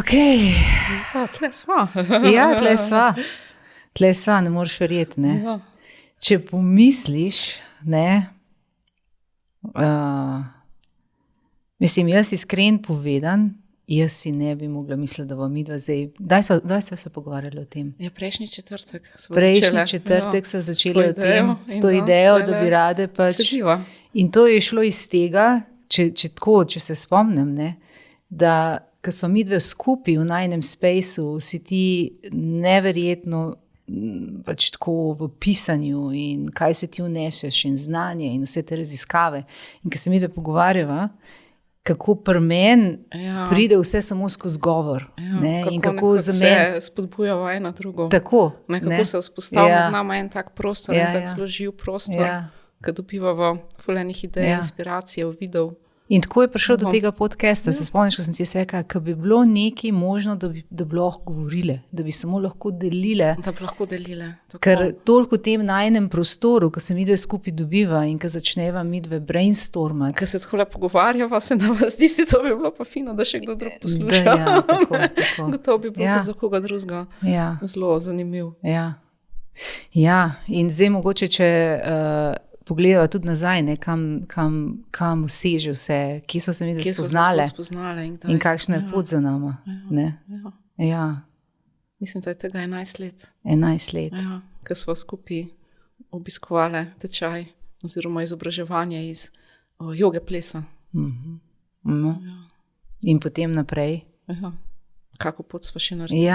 Ok. Tle sva. Ja, tle sva, ne moreš verjeti, ne. Ja. Če pomisliš, ne, mislim, jaz iskren povedan, jaz si ne bi mogla misliti, da bo midva zdaj, kdaj sva se pogovarjali o tem? Ja, prejšnji četrtek smo so začeli o tem, s to idejo, da bi rade pač. Sediva. In to je šlo iz tega, če se spomnim, ne, da ko smo midve skupaj v najnem spaceu, si ti neverjetno pač tako v pisanju in kaj se ti vneseš in znanje in vse te raziskave. In ko se midve pogovarjava, kako pri meni pride vse samo skozi govor. Ne, in kako za meni se spodbujava ena drugo. Tako. Kako se vzpostavlja med nama en tak prostor, en tak zelo živ prostor, ko dobivava fulejnih idej, inspiracije, vidov. In tako je prišlo do tega podcasta. Se spomniš, ko sem ti rekla, ko bi bilo nekaj možno, da bi lahko govorile, da bi samo lahko delile. Da bi lahko delile. Tako. Ker toliko v tem najnem prostoru, ko se midve skupaj dobiva in ko začneva midve brainstormati. Ko se tako pogovarjava, se nam zdi, to bi bilo pa fino, da še kdo drug posluša. Tako. Gotovo bi bilo za koga drugega zelo zanimiv. Ja, in zdaj mogoče, če pogledava tudi nazaj, ne, kam vseže vse, kje so se midve spoznale in kakšna je pot za nama. Ja. Mislim, da je tega 11 let. 11 let. Ja, ko smo skupaj obiskovali tečaj oziroma izobraževanje iz joge plesa. In potem naprej. Kako pot smo še naredili.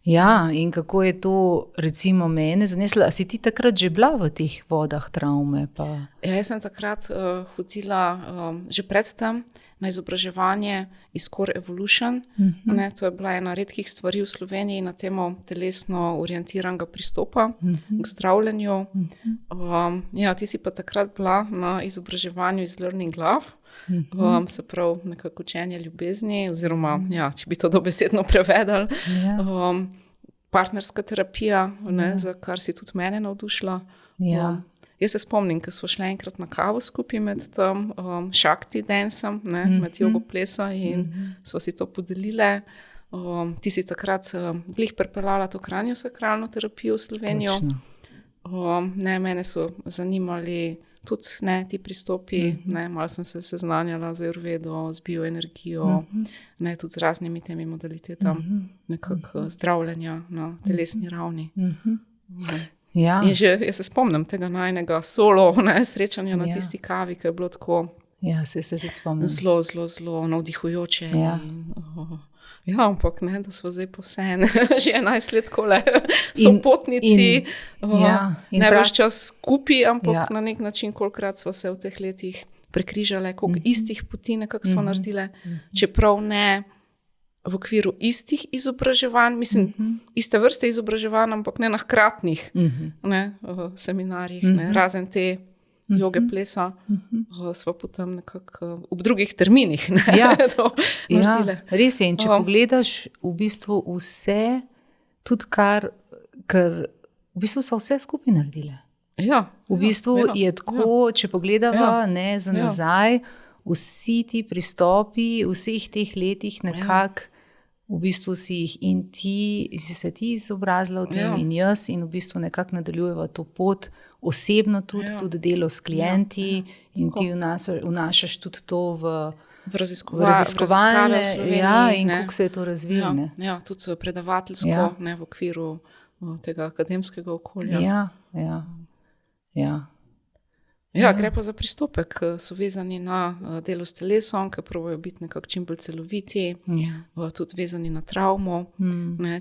Ja, in kako je to recimo mene zaneslo. A si ti takrat že bila v teh vodah travme? Pa? Ja, jaz sem takrat hodila že predtem na izobraževanje iz Core Evolution. Ne, to je bila ena redkih stvari v Sloveniji na temo telesno orientiranega pristopa k zdravljenju. Ja, ti si pa takrat bila na izobraževanju iz Learning Love. Se pravi nekako učenje ljubezni oziroma, če bi to dobesedno prevedali, partnerska terapija, za kar si tudi mene navdušila. Jaz se spomnim, ko smo šli enkrat na kavo skupaj med tem Shakti dansom, med jogo plesa in smo si to podelile. Ti si takrat glih pripeljala to kraniosakralno terapijo v Slovenijo. Mene so zanimali tudi ti pristopi, malo sem se seznanjala z Ayurvedo, z bioenergijo, tudi z raznimi temi modalitetami nekako zdravljenja na telesni ravni. In že jaz se spomnim tega najnega solo srečanja na tisti kavi, ki je bilo tako se tudi spomnim. Zelo navdihujoče. Ja, ampak da smo zdaj povsem že 11 let kole sopotnici, ne več čas skupaj, ampak na nek način, kolikrat smo se v teh letih prekrižale, koliko istih poti nekako smo naredile, čeprav ne v okviru istih izobraževanj, mislim, iste vrste izobraževanj, ampak ne na hkratnih seminarjih, razen te joge plesa, smo potem nekako v drugih terminih to naredile. Res je, in če pogledaš v bistvu vse, tudi ker v bistvu so vse skupaj naredile. V bistvu je tako, če pogledava za nazaj, vsi ti pristopi v vseh teh letih nekako v bistvu si se ti izobrazila v tem in jaz in v bistvu nekako nadaljujeva to pot osebno tudi delo s klienti in ti vnašaš tudi to v raziskovalne in kako se je to razvilo. Ja, tudi predavateljsko v okviru tega akademskega okolja. Ja, gre pa za pristope, ki so vezani na delo s telesom, ki probajo biti nekako čim bolj celoviti, tudi vezani na travmo.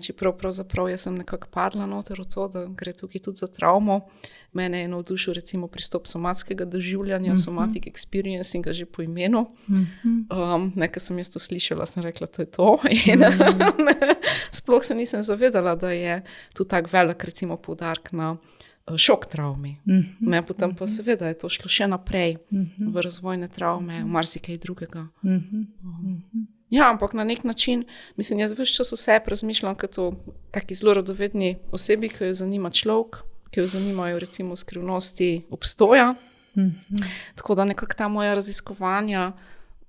Čeprav pravzaprav jaz sem nekako padla noter v to, da gre tukaj tudi za travmo. Mene je navdušil recimo pristop somatskega doživljanja, somatic experiencing že po imenu. Nekaj sem jaz to slišala, sem rekla, to je to. In sploh se nisem zavedala, da je tu tak velik recimo poudarek na šok travmi. Potem pa seveda je to šlo še naprej v razvojne travme, v marsikaj drugega. Ja, ampak na nek način, mislim, jaz ves čas vse razmišljam kot o taki zelo radovedni osebi, ki jo zanima človek, ki jo zanimajo recimo skrivnosti obstoja. Tako da nekako ta moja raziskovanja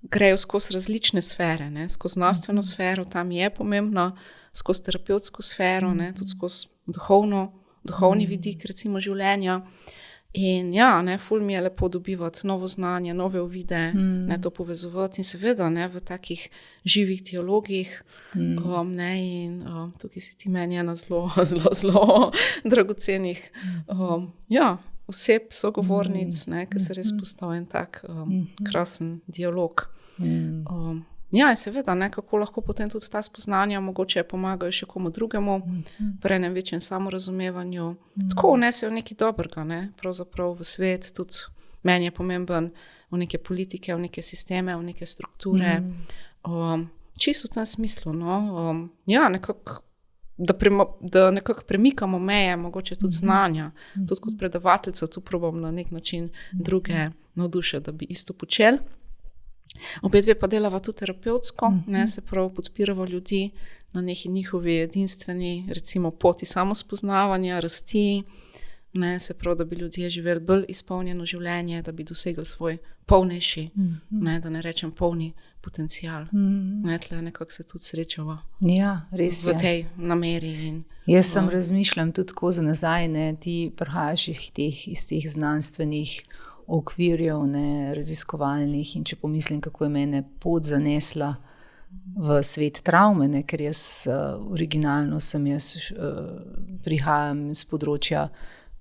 grejo skozi različne sfere, ne? Skozi znanstveno sfero, tam je pomembno, skozi terapevtsko sfero, ne? Tudi skozi duhovni vidik, recimo življenja. In ja, ne, ful mi je lepo dobivati novo znanje, nove uvide, ne, to povezovati in seveda ne, v takih živih dialogih. Ne, in tukaj si ti meni ena zelo dragocenih oseb, sogovornic, ne, ki se res postavi en tak krasen dialog. Ja, in seveda, ne, kako lahko potem tudi ta spoznanja mogoče pomagajo še komu drugemu, pri enem večjem samorazumevanju. Tako vnesejo nekaj dobrega, ne, pravzaprav v svet, tudi meni je pomemben v neke politike, v neke sisteme, v neke strukture. Čisto v tem smislu, no. Ja, nekako, da nekako premikamo meje, mogoče tudi znanja. Tudi kot predavateljica tu probam na nek način druge navdušiti, da bi isto počeli. Obe dve pa delava tudi terapevtsko, ne, se prav podpirava ljudi na neki njihovi edinstveni, recimo, poti samospoznavanja, rasti, ne, se prav, da bi ljudje živeli bolj izpolnjeno življenje, da bi dosegli svoj polnejši, ne, da ne rečem polni potencial. Ne, tle nekako se tudi srečava res v tej nameri. Jaz sem razmišljam tudi tako za nazaj, ne, ti prihajaš iz teh znanstvenih okvirjev, ne, raziskovalnih, in če pomislim, kako je mene pot zanesla v svet travme, ne, ker jaz originalno prihajam z področja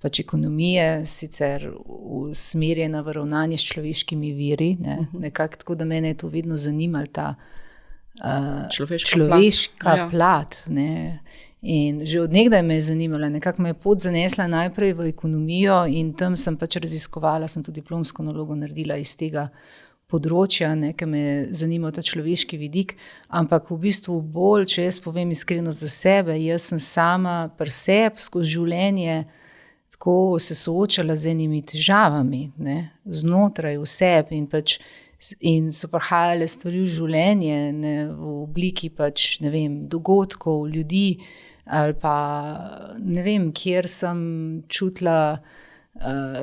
pač ekonomije, sicer usmerjena v ravnanje s človeškimi viri, ne, nekako tako, da mene je to vedno zanimalo, ta človeška plat, ne. In že od nekdaj me je zanimala, nekako me je pot zanesla najprej v ekonomijo in tam sem pač raziskovala, sem tudi diplomsko nalogo naredila iz tega področja, ne, ker me je zanimal ta človeški vidik, ampak v bistvu bolj, če jaz povem iskreno za sebe, jaz sem sama pri sebi skozi življenje tako se soočala z enimi težavami, ne, znotraj v sebi in so prihajale stvari v življenje, ne, v obliki pač, ne vem, dogodkov, ljudi, ali pa ne vem, kjer sem čutila,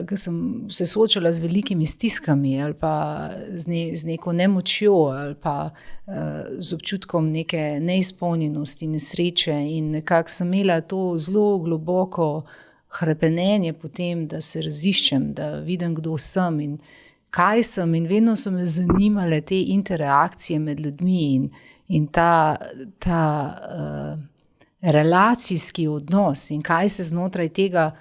ker sem se soočala z velikimi stiskami ali pa z neko nemočjo ali pa z občutkom neke neizpolnjenosti, nesreče, in nekako sem imela to zelo globoko hrepenenje potem, da se raziščem, da vidim, kdo sem in kaj sem, in vedno so me zanimale te interakcije med ljudmi in ta relacijski odnos in kaj se znotraj tega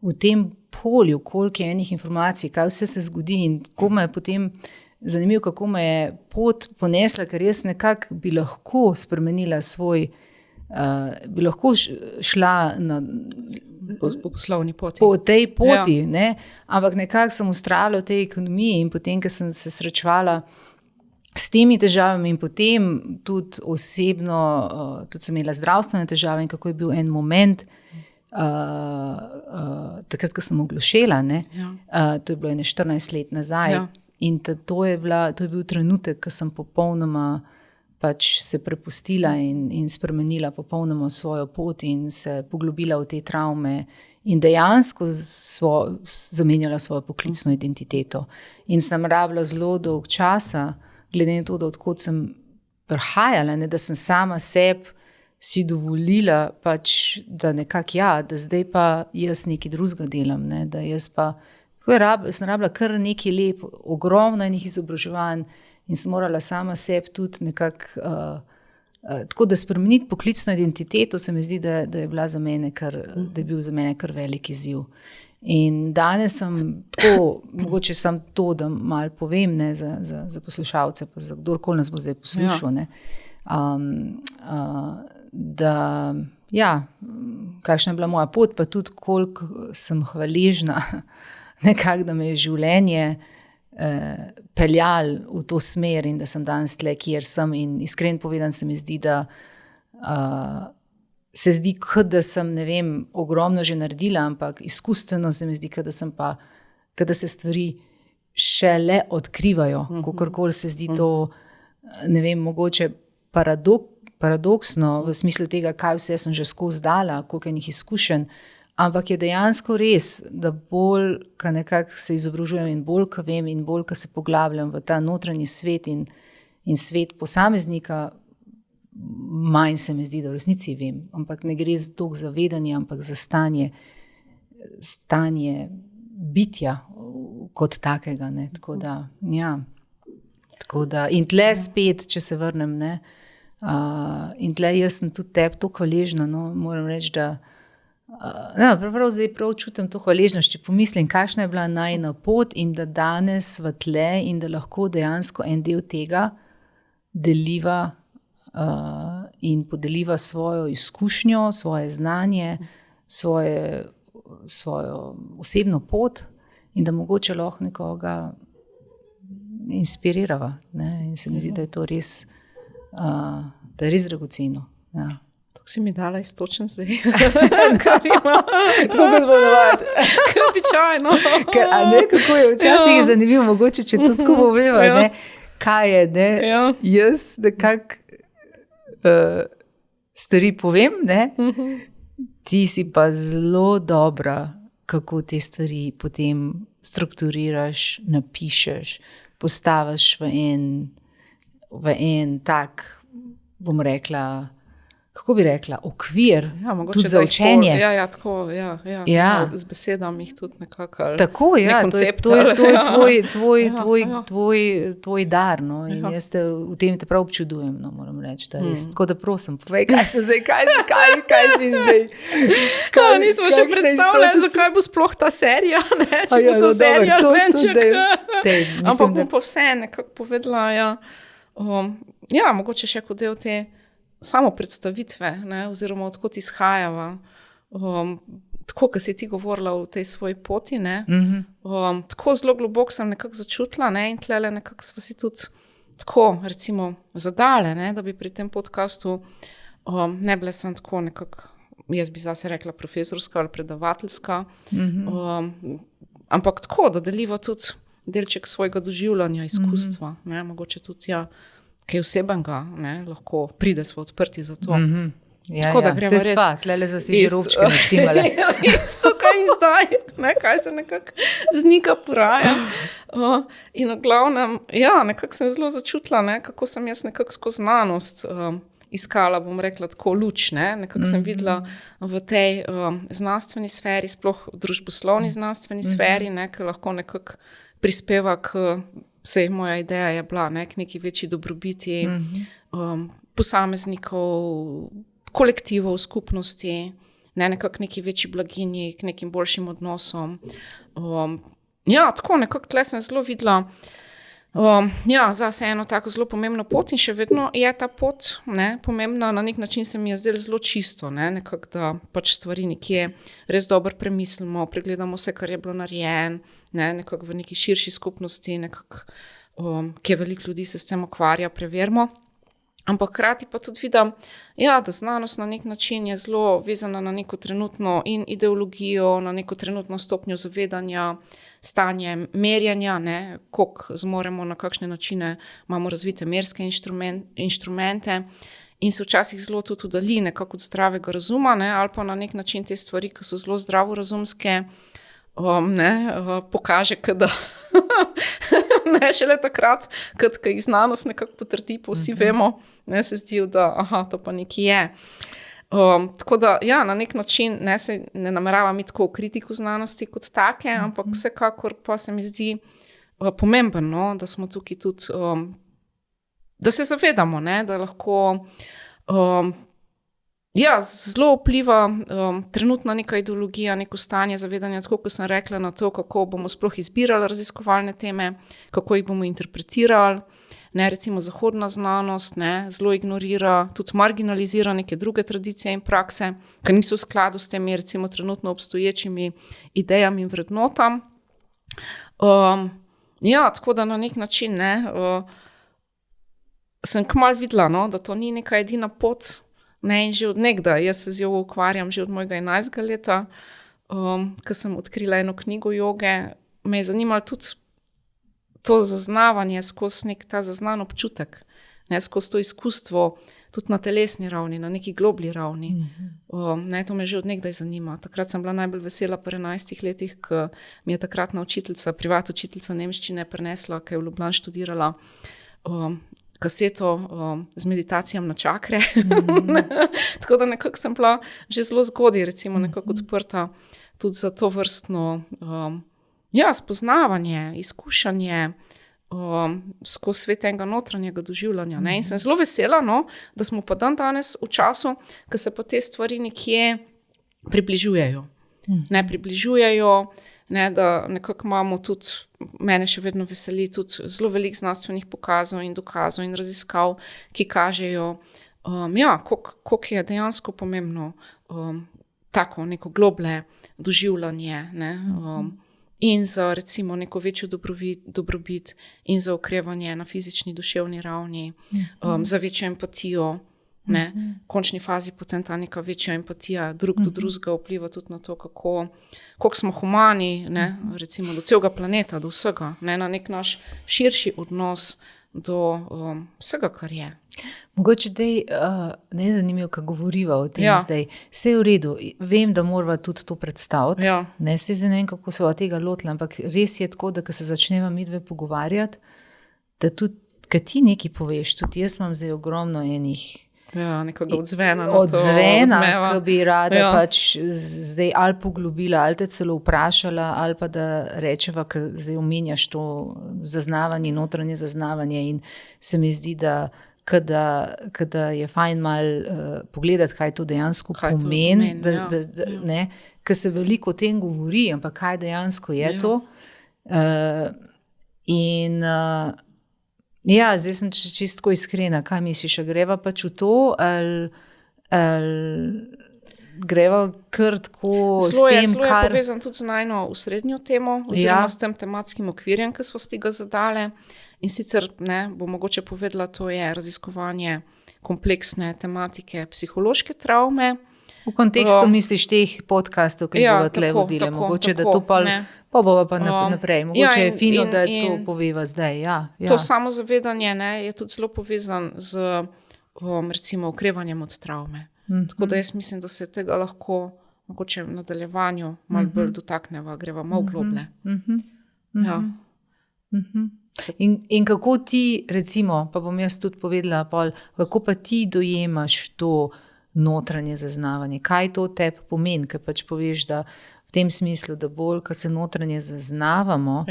v tem polju, koliko je enih informacij, kaj vse se zgodi, in kako me je potem zanimivo, kako me je pot ponesla, ker jaz nekako bi lahko spremenila svoj, bi lahko šla po poslovni poti. Po tej poti, ne? Ampak nekako sem vztrajala v tej ekonomiji in potem, ko sem se srečevala s temi težavami in potem tudi osebno, tudi sem imela zdravstvene težave in kako je bil en moment, takrat, ko sem oglušela, ne? To je bilo 14 let nazaj, in to je bil trenutek, ko sem popolnoma pač se prepustila in spremenila popolnoma svojo pot in se poglobila v te travme in dejansko zamenjala svojo poklicno identiteto. In sem rabila zelo dolg časa, glede na to, da odkot sem prihajala, ne, da sem sama sebi si dovolila pač, da nekako da zdaj pa jaz nekaj drugega delam, ne, da jaz pa, sem rabila kar nekaj lep, ogromno enih izobraževanj in sem morala sama sebi tudi nekako, tako da spremeniti poklicno identiteto, se mi zdi, da je bila za mene da je bil za mene kar velik izziv. In danes sem tako, mogoče sam to, da malo povem, ne, za poslušalce, pa za kdorkoli nas bo zdaj poslušal, ne, da, kakšna je bila moja pot, pa tudi koliko sem hvaležna nekako, da me je življenje peljal v to smer in da sem danes tle, kjer sem, in iskreno povedan se mi zdi, da se zdi, kot da sem, ne vem, ogromno že naredila, ampak izkustveno se mi zdi, kot da se stvari šele odkrivajo, kakorkoli se zdi to, ne vem, mogoče paradoksno v smislu tega, kaj vse sem že skozi dala, koliko enih izkušenj, Ampak je dejansko res, da bolj, ko nekako se izobražujem in bolj, ko vem in bolj, ko se poglabljam v ta notranji svet in svet posameznika, manj se mi zdi, da v resnici vem. Ampak ne gre toliko za vedenje, ampak za stanje bitja kot takega. Ne? Tako da, ja. In tle spet, če se vrnem, ne? In tle jaz sem tudi tebi to hvaležna, no? Moram reči, da prav zdaj prav čutim to hvaležnost, če pomislim, kakšna je bila najina pot in da danes v tle in da lahko dejansko en del tega deliva in podeliva svojo izkušnjo, svoje znanje, svojo osebno pot in da mogoče lahko nekoga inspirirava. Ne? In se mi zdi, da je to res, da je res dragoceno. Ja. Tako si mi dala istočen zdaj. Tako kot bo navadi. Kaj običajno. A ne, kako je včasih je zanimivo, mogoče, če to tako poveva, ne? Kaj je, ne? Jaz nekako stvari povem, ne? Ti si pa zelo dobra, kako te stvari potem strukturiraš, napišeš, postaviš v en tak, bom rekla, kako bi rekla, okvir, tudi za učenje. Tako, z besedami jih tudi nekako. Tako, ja, to je tvoj dar, no, in jaz v tem te prav občudujem, no, moram reči, da res. Tako da prosim, povej, kaj si zdaj? Nismo še predstavljali, zakaj bo sploh ta serija, ne, če bo to serija Venček. Ampak bom pa vse nekako povedala, mogoče še kot del te samo predstavitve, ne, oziroma odkot izhajava. Tako, ko si ti govorila o tej svoji poti, ne, tako zelo globoko sem nekako začutila, ne, in tlele nekako sva si tudi tako, recimo, zadale, ne, da bi pri tem podcastu ne bile sem tako nekako, jaz bi zase rekla profesorska ali predavateljska, ampak tako, da deliva tudi delček svojega doživljanja, izkustva, ne, mogoče tudi, kaj osebenega, ne, lahko pride smo odprti za to. Tako da gremo res... Tlele za si že robčke naštimale. Tukaj in zdaj, ne, kaj se nekako vznika poraja. In v glavnem, nekako sem zelo začutila, ne, kako sem jaz nekako skozi znanost iskala, bom rekla, tako luč, ne, nekako sem videla v tej znanstveni sferi, sploh družboslovni znanstveni sferi, ne, ki lahko nekako prispeva k Vsej moja ideja je bila, ne, k neki večji dobrobiti posameznikov, kolektivov, skupnosti, ne, nekako neki večji blaginji, k nekim boljšim odnosom. Tako nekako tle sem zelo videla, zase eno tako zelo pomembno pot in še vedno je ta pot, ne, pomembna, na nek način se mi je zdelo zelo čisto, ne, nekako, da pač stvari nekje res dobro premislimo, pregledamo vse, kar je bilo narejen, ne, nekako v neki širši skupnosti, nekako, kje veliko ljudi se s tem ukvarja, preverimo. Ampak hkrati pa tudi vidim, da znanost na nek način je zelo vezana na neko trenutno in ideologijo, na neko trenutno stopnjo zavedanja, stanje merjanja, ne, koliko zmoremo, na kakšne načine imamo razvite merske inštrumente in se včasih zelo tudi udalji nekako od zdravega razuma, ne, ali pa na nek način te stvari, ki so zelo zdravorazumske, pokaže, da ne šele takrat, kad jih znanost nekako potrdi, pa vsi vemo, ne, se zdi, da to pa nekaj je. Tako da, na nek način ne nameravam iti tako v kritiko znanosti kot take, ampak vsekakor pa se mi zdi pomembno, da smo tukaj tudi, da se zavedamo, ne, da lahko zelo vpliva trenutna neka ideologija, neko stanje zavedanja, tako kot sem rekla, na to, kako bomo sploh izbirali raziskovalne teme, kako jih bomo interpretirali. Ne, recimo zahodna znanost, ne, zelo ignorira, tudi marginalizira neke druge tradicije in prakse, ki niso v skladu s temi, recimo trenutno obstoječimi idejami in vrednotam. Tako da na nek način, ne, sem kmalu videla, no, da to ni neka edina pot, ne, in že od nekdaj, jaz se z jogo ukvarjam že od mojega 11. leta, ko sem odkrila eno knjigo joge, me je zanimalo tudi to zaznavanje skozi nek ta zaznan občutek, ne, skozi to izkustvo, tudi na telesni ravni, na neki globlji ravni. To me že od nekdaj zanima. Takrat sem bila najbolj vesela po 11 letih, ko mi je takratna učiteljica, privat učiteljica nemščine prinesla, ki je v Ljubljani študirala, kaseto z meditacijami na čakre. Tako da nekako sem bila že zelo zgodaj, recimo nekako odprta tudi za to vrstno spoznavanje, izkušanje skozi svet enega notranjega doživljanja. Ne? In sem zelo vesela, da smo pa danes v času, ko se pa te stvari nekje približujejo. Ne približujejo, ne, da nekako imamo tudi, mene še vedno veseli, tudi zelo veliko znanstvenih pokazov in dokazov in raziskav, ki kažejo, koliko je dejansko pomembno tako neko globlje doživljanje, ne, in za recimo neko večjo dobrobit in za okrevanje na fizični, duševni ravni, za večjo empatijo. Ne, v končni fazi potem ta neka večja empatija drug do drugega vpliva tudi na to, koliko smo humani, ne, recimo do celega planeta, do vsega, ne, na nek naš širši odnos do vsega, kar je. Mogoče ne je zanimivo, ko govoriva o tem zdaj. Vse je v redu. Vem, da morava tudi to predstaviti. Ne, se ne vem, kako se od tega lotila, ampak res je tako, da ko se začneva midve pogovarjati, da tudi, ko ti nekaj poveš, tudi jaz imam zdaj ogromno enih nekega odzvena. Odzvena, ki bi rada pač zdaj ali poglobila, ali te celo vprašala, ali pa da rečeva, ko zdaj omenjaš to zaznavanje, notranje zaznavanje in se mi zdi, da kada je fajn malo pogledati, kaj to dejansko pomeni, ker se veliko o tem govori, ampak kaj dejansko je to. Zdaj sem čisto iskrena, kaj misliš, greva pač v to, ali greva kar tako s tem, Slo je povezan tudi z najno usrednjo temo, oziroma s tem tematskim okvirjem, ki smo si ga zadale. In sicer, bom mogoče povedala, to je raziskovanje kompleksne tematike psihološke travme. V kontekstu misliš teh podcastov, ki bodo tle vodile, mogoče da to pa bova pa naprej. Mogoče je fino, da to poveva zdaj. To samozavedanje je tudi zelo povezan z recimo okrevanjem od travme. Tako da jaz mislim, da se tega lahko mogoče v nadaljevanju malo bolj dotakneva, greva malo globlje. In kako ti, recimo, pa bom jaz tudi povedala, kako pa ti dojemaš to notranje zaznavanje? Kaj to tebi pomeni, ker pač poveš, da v tem smislu, da bolj, ko se notranje zaznavamo,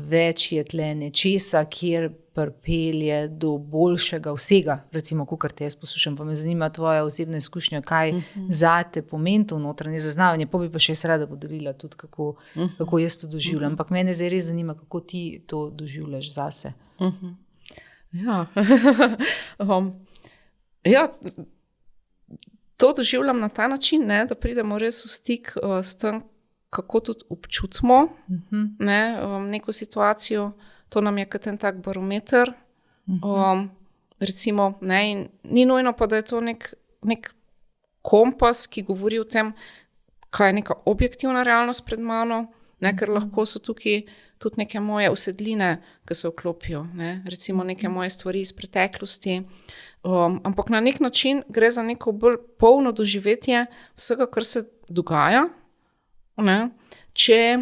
več je tle nečesa, kjer pripelje do boljšega vsega, recimo, kakor te jaz poslušam, pa me zanima tvoja osebna izkušnja, kaj zate pomeni to notranje zaznavanje, pa bi pa še rada podelila tudi, kako jaz to doživljam, ampak mene zdaj res zanima, kako ti to doživljaš zase. To doživljam na ta način, da pridemo res v stik s tem, kako tudi občutimo neko situacijo. To nam je kot en tak barometer. Recimo, in ni nujno pa, da je to nek kompas, ki govori o tem, kaj je neka objektivna realnost pred mano, ker lahko so tukaj tudi neke moje usedline, ki se vklopijo, recimo neke moje stvari iz preteklosti. Ampak na nek način gre za neko bolj polno doživetje vsega, kar se dogaja. Če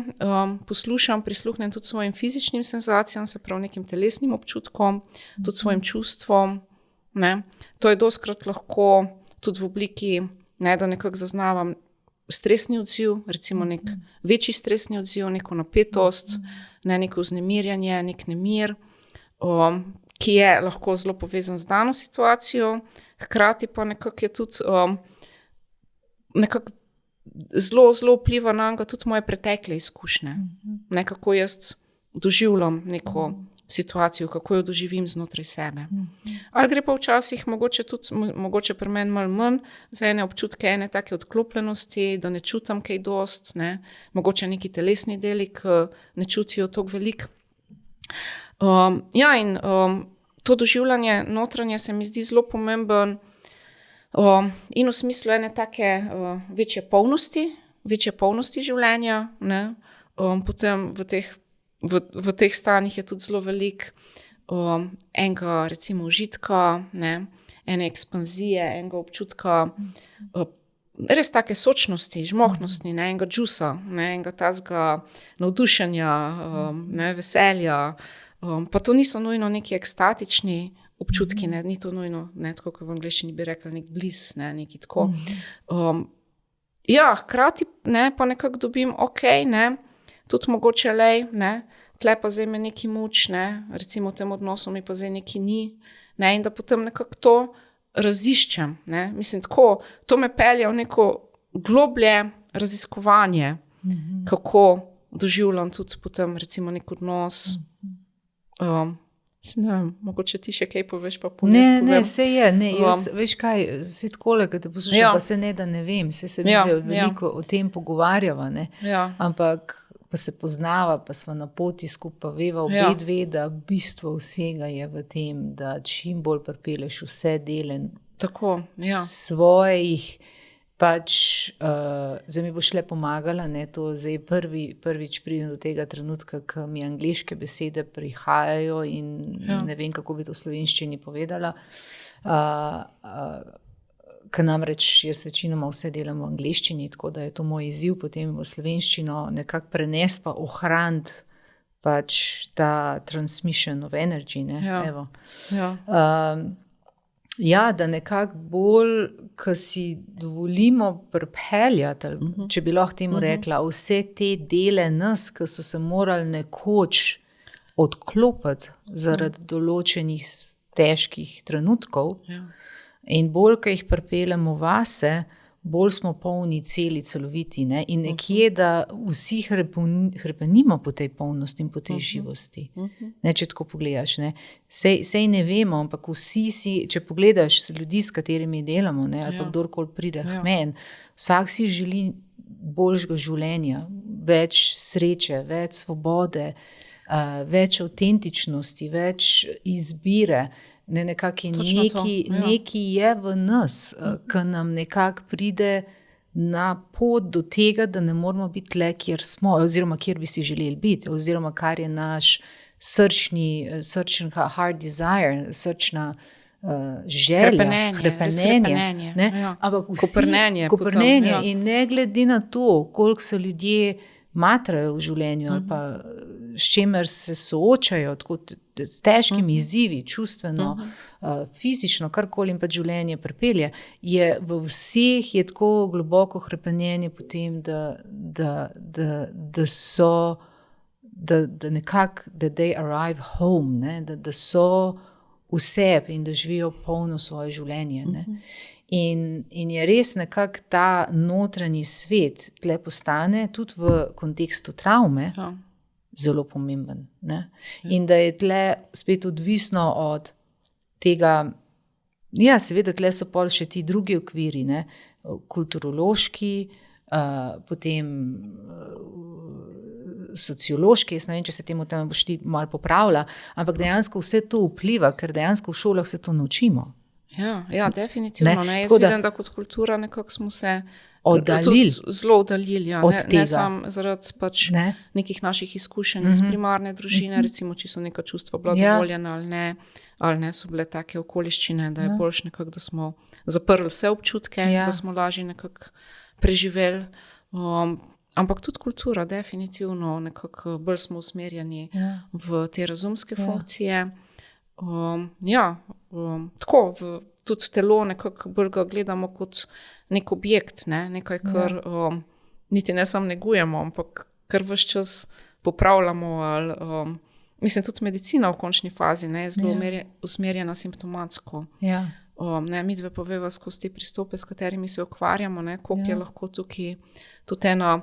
poslušam, prisluhnem tudi svojim fizičnim senzacijam, se pravi nekim telesnim občutkom, tudi svojim čustvom. To je dostikrat lahko tudi v obliki, da nekako zaznavam stresni odziv, recimo nek večji stresni odziv, neko napetost, neko vznemirjanje, nek nemir, ki je lahko zelo povezan z dano situacijo, hkrati pa nekako je tudi nekako zelo vpliva na njega tudi moje pretekle izkušnje. Kako jaz doživljam neko situacijo, kako jo doživim znotraj sebe. Ali gre pa včasih mogoče pri meni malo manj za ene občutke, ene take odklopljenosti, da ne čutim kaj dost, mogoče neki telesni deli, ki ne čutijo toliko veliko. To doživljanje notranje se mi zdi zelo pomemben in v smislu ene take večje polnosti življenja. Potem v teh stanjih je tudi zelo veliko enega recimo užitka, ene ekspanzije, enega občutka res take sočnosti, žmohnosti, ne, enega džusa, ne, enega tazga navdušenja, ne, veselja. Pa to niso nujno neki ekstatični občutki, ne, ni to nujno, ne, tako kot v angleščini bi rekli, nek bliss, ne, neki tako. Ja, hkrati, ne, pa nekako dobim, ne, tudi mogoče ne, tle pa zdaj me neki muč, ne, recimo v tem odnosu mi pa zdaj neki ni, ne, in da potem nekako to raziščem, ne, mislim tako, to me pelje v neko globlje raziskovanje, kako doživljam tudi potem recimo nek odnos. Ne vem, mogoče ti še kaj poveš, pa poveš. Ne, vse je, ne, jaz, veš kaj, vse takole, kad te poslušam, pa se ne, da ne vem, se mi veliko o tem pogovarjava, ne, ampak pa se poznava, pa sva na poti skupaj, veva obe, da bistvo vsega je v tem, da čim bolj pripeleš vse dele tako, svojih, pač, zdaj mi boš le pomagala, ne, to zdaj prvič pridem do tega trenutka, ko mi angleške besede prihajajo in ne vem, kako bi to v slovenščini povedala, ker namreč jaz večinoma vse delam v angleščini, tako da je to moj izziv potem v slovenščino nekako prenesti pa ohraniti pač ta transmission of energy, ne, evo. Ja, da nekako bolj, ko si dovolimo pripeljati, če bi lahko temu rekla, vse te dele nas, ki so se morali nekoč odklopiti zaradi določenih težkih trenutkov, in bolj, ko jih pripeljemo vase, bolj smo polni, celi, celoviti, ne? In nekje, da vsi hrepenimo po tej polnosti in po tej živosti. Ne, če tako pogledaš, ne? Sej ne vemo, ampak vsi si, če pogledaš ljudi, s katerimi delamo, ne? Ali pa kdorkoli pride k meni, vsak si želi boljšega življenja, več sreče, več svobode, več avtentičnosti, več izbire, ne, nekaki neki je v nas, ki nam nekako pride na pot do tega, da ne moramo biti tle, kjer smo, oziroma kjer bi si želeli biti, oziroma kar je naš srčni heart desire, srčna želja, hrepenenje, ne? Ampak vsi, koprnenje, in ne glede na to, koliko se ljudje matrajo v življenju, ali pa s čemer se soočajo, tako s težkimi izzivi, čustveno, fizično, karkoli jim pa življenje pripelje, je v vseh je tako globoko hrepenenje potem, da so, da nekako, da they arrive home, ne? Da so v sebi in da živijo polno svoje življenje, ne? In je res nekako ta notranji svet tle postane tudi v kontekstu travme zelo pomemben, ne? In da je tle spet odvisno od tega, ja, seveda tle so pol še ti drugi okviri, ne? Kulturološki, potem sociološki, jaz ne vem, če se temu tam boš ti malo popravila, ampak dejansko vse to vpliva, ker dejansko v šolah se to naučimo. Ja, definitivno. Ne? Jaz vidim, da kot kultura nekako smo se zelo oddaljili. Ja. Ne samo zaradi pač nekih naših izkušenj iz primarne družine, recimo, če so neka čustva bila dovoljena ali ne, so bile take okoliščine, da je boljše nekako, da smo zaprli vse občutke, da smo lažje nekako preživeli. Ampak tudi kultura, definitivno, nekako bolj smo usmerjeni v te razumske funkcije. Tako, tudi telo nekako bolj ga gledamo kot nek objekt, ne? Nekaj, kar niti ne samo negujemo, ampak kar ves čas popravljamo. Mislim, tudi medicina v končni fazi, ne, je zelo usmerjena simptomatsko. Ne, mi dve poveva skozi te pristope, s katerimi se ukvarjamo, ne, koliko je lahko tukaj tudi ena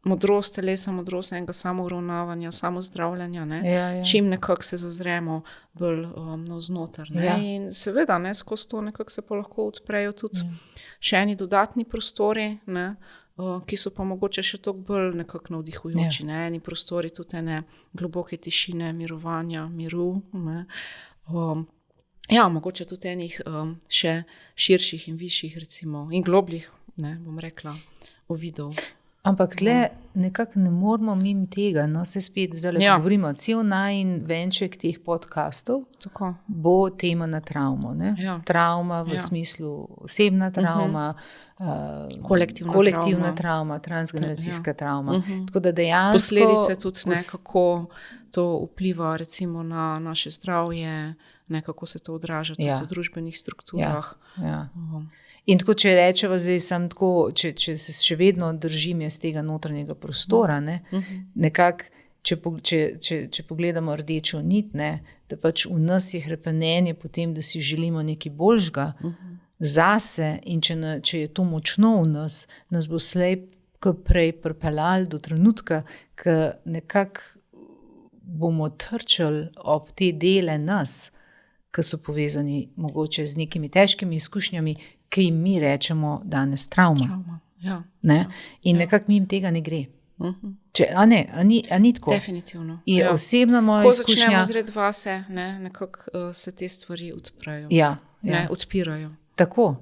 modrost telesa, modrost enega samouravnavanja, samozdravljanja, ne? Čim nekako se zazremo bolj navznoter. In seveda, ne, skozi to nekako se pa lahko odprejo tudi še eni dodatni prostori, ne, ki so pa mogoče še toliko bolj nekako navdihujoči. Ne? Eni prostori tudi ene globoke tišine, mirovanja, miru. Ne? Mogoče tudi enih še širših in višjih, recimo, in globljih, ne, bom rekla, uvidov. Ampak tle nekako ne moramo mimo tega, no se spet zdaj govorimo, cel najin venček teh podcastov bo tema na travmo. Travma v smislu osebna travma, kolektivna travma, transgeneracijska travma. Tako da dejansko posledice tudi kako to vpliva recimo na naše zdravje, kako se to odraža tudi v družbenih strukturah. In tako, če rečeva zdaj sam tako, če se še vedno držim jaz tega notranjega prostora, nekako, če pogledamo rdečo nit, da pač v nas je hrepenenje potem, da si želimo nekaj boljšega zase in če je to močno v nas bo slej kot prej pripeljali do trenutka, ko nekako bomo trčali ob te dele nas, ki so povezani mogoče z nekimi težkimi izkušnjami, ki jim mi rečemo danes travma. In nekako mi jim tega ne gre. A ni tako? Definitivno. Je osebna moja izkušnja. Ko začnemo zred vase, nekako se te stvari odprejo. Odpirajo. Tako,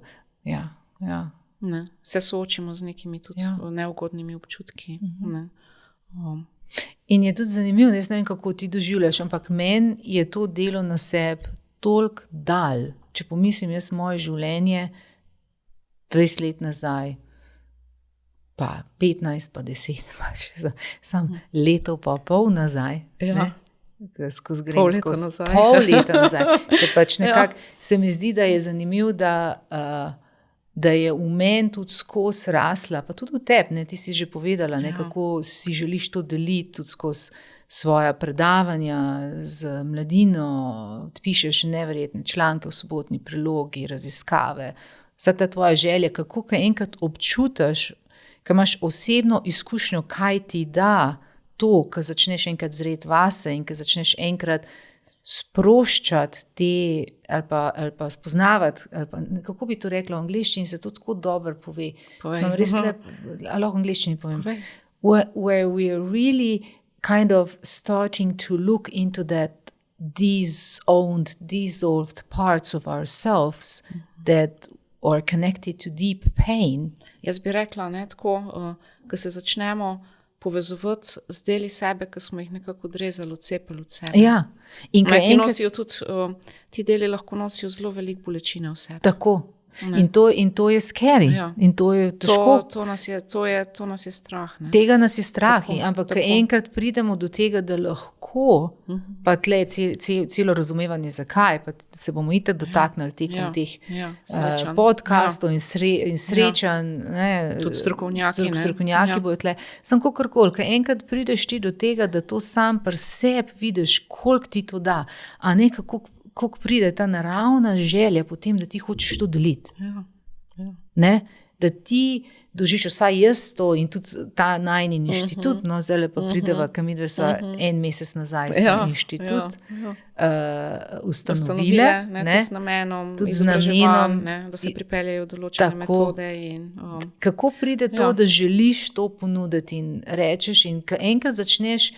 Se soočimo z nekimi tudi neugodnimi občutki. In je tudi zanimivo, jaz ne vem, kako ti doživljaš, ampak meni je to delo na sebi toliko dal. Če pomislim, jaz moje življenje 20 let nazaj, pa 15, pa 10, pa še samo leto pa pol nazaj, skozi pol leta nazaj. Pač nekako se mi zdi, da je zanimivo, da je v meni tudi skozi rasla, pa tudi v tebi, ti si že povedala, kako si želiš to deliti tudi skozi svoja predavanja z mladino, pišeš neverjetne članke v Sobotni prilogi, raziskave, vsa ta tvoja želja, kako enkrat občutiš, ko imaš osebno izkušnjo, kaj ti da to, ko začneš enkrat zreti vase in ko začneš enkrat sproščati te, ali pa spoznavati, ali pa, kako bi to rekla v angleščini, se to tako dobro pove. Sem res lahko v angleščini povem. Where we are really kind of starting to look into that dissolved parts of ourselves that are connected to deep pain. Jaz bi rekla, tako, ko se začnemo povezovati z deli sebe, ki smo jih nekako odrezali, odcepili od sebe. In ki nosijo tudi, ti deli lahko nosijo zelo veliko bolečine v sebi. Tako. In to je scary. In to je težko. To nas je strah. Tega nas je strah. Ampak ko enkrat pridemo do tega, da lahko, pa tle celo razumevanje zakaj, pa se bomo itak dotaknili tekom teh podcastov in srečanj. Tudi strokovnjaki bojo tle. Sam kakorkoli, ko enkrat prideš ti do tega, da to sam pri sebi vidiš, koliko ti to da, a ne kako pride ta naravna želja potem, da ti hočeš to deliti. Da ti dožiš vsaj jaz to in tudi ta najni inštitut, zdaj pa prideva, kam midva sva en mesec nazaj inštitut ustanovile. Tudi z namenom izobraževanj, da se pripeljajo določene metode. Kako pride to, da želiš to ponuditi in rečeš in enkrat začneš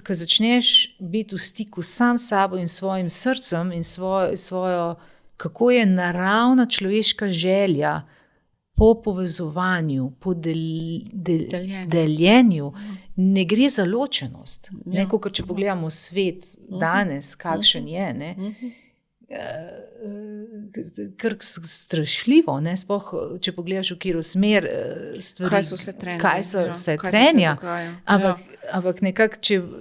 ko začneš biti v stiku sam s sabo in svojim srcem in svojo, kako je naravna človeška želja po povezovanju, po deljenju, ne gre za ločenost. Kot če pogledamo svet danes, kakšen je, kar strašljivo, sploh če pogledaš v katero smer stvari, kaj so vse trenja, ampak nekako,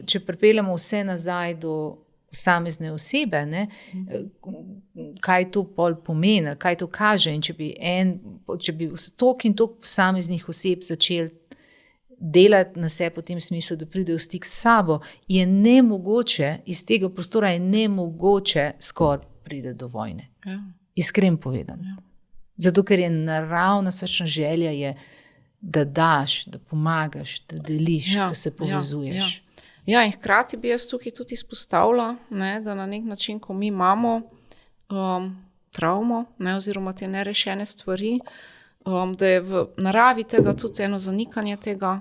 če pripeljamo vse nazaj do posamezne osebe, kaj to pol pomeni, kaj to kaže, in če bi toliko in toliko posameznih oseb začeli delati na sebi v tem smislu, da pridejo v stik s sabo, je nemogoče, iz tega prostora je nemogoče skoraj pride do vojne. Iskreno povedano. Zato, ker je naravna srčna želja je, da daš, da pomagaš, da deliš, da se povezuješ. In hkrati bi jaz tukaj tudi izpostavila, da na nek način, ko mi imamo travmo, oziroma te nerešene stvari, da je v naravi tega tudi eno zanikanje tega,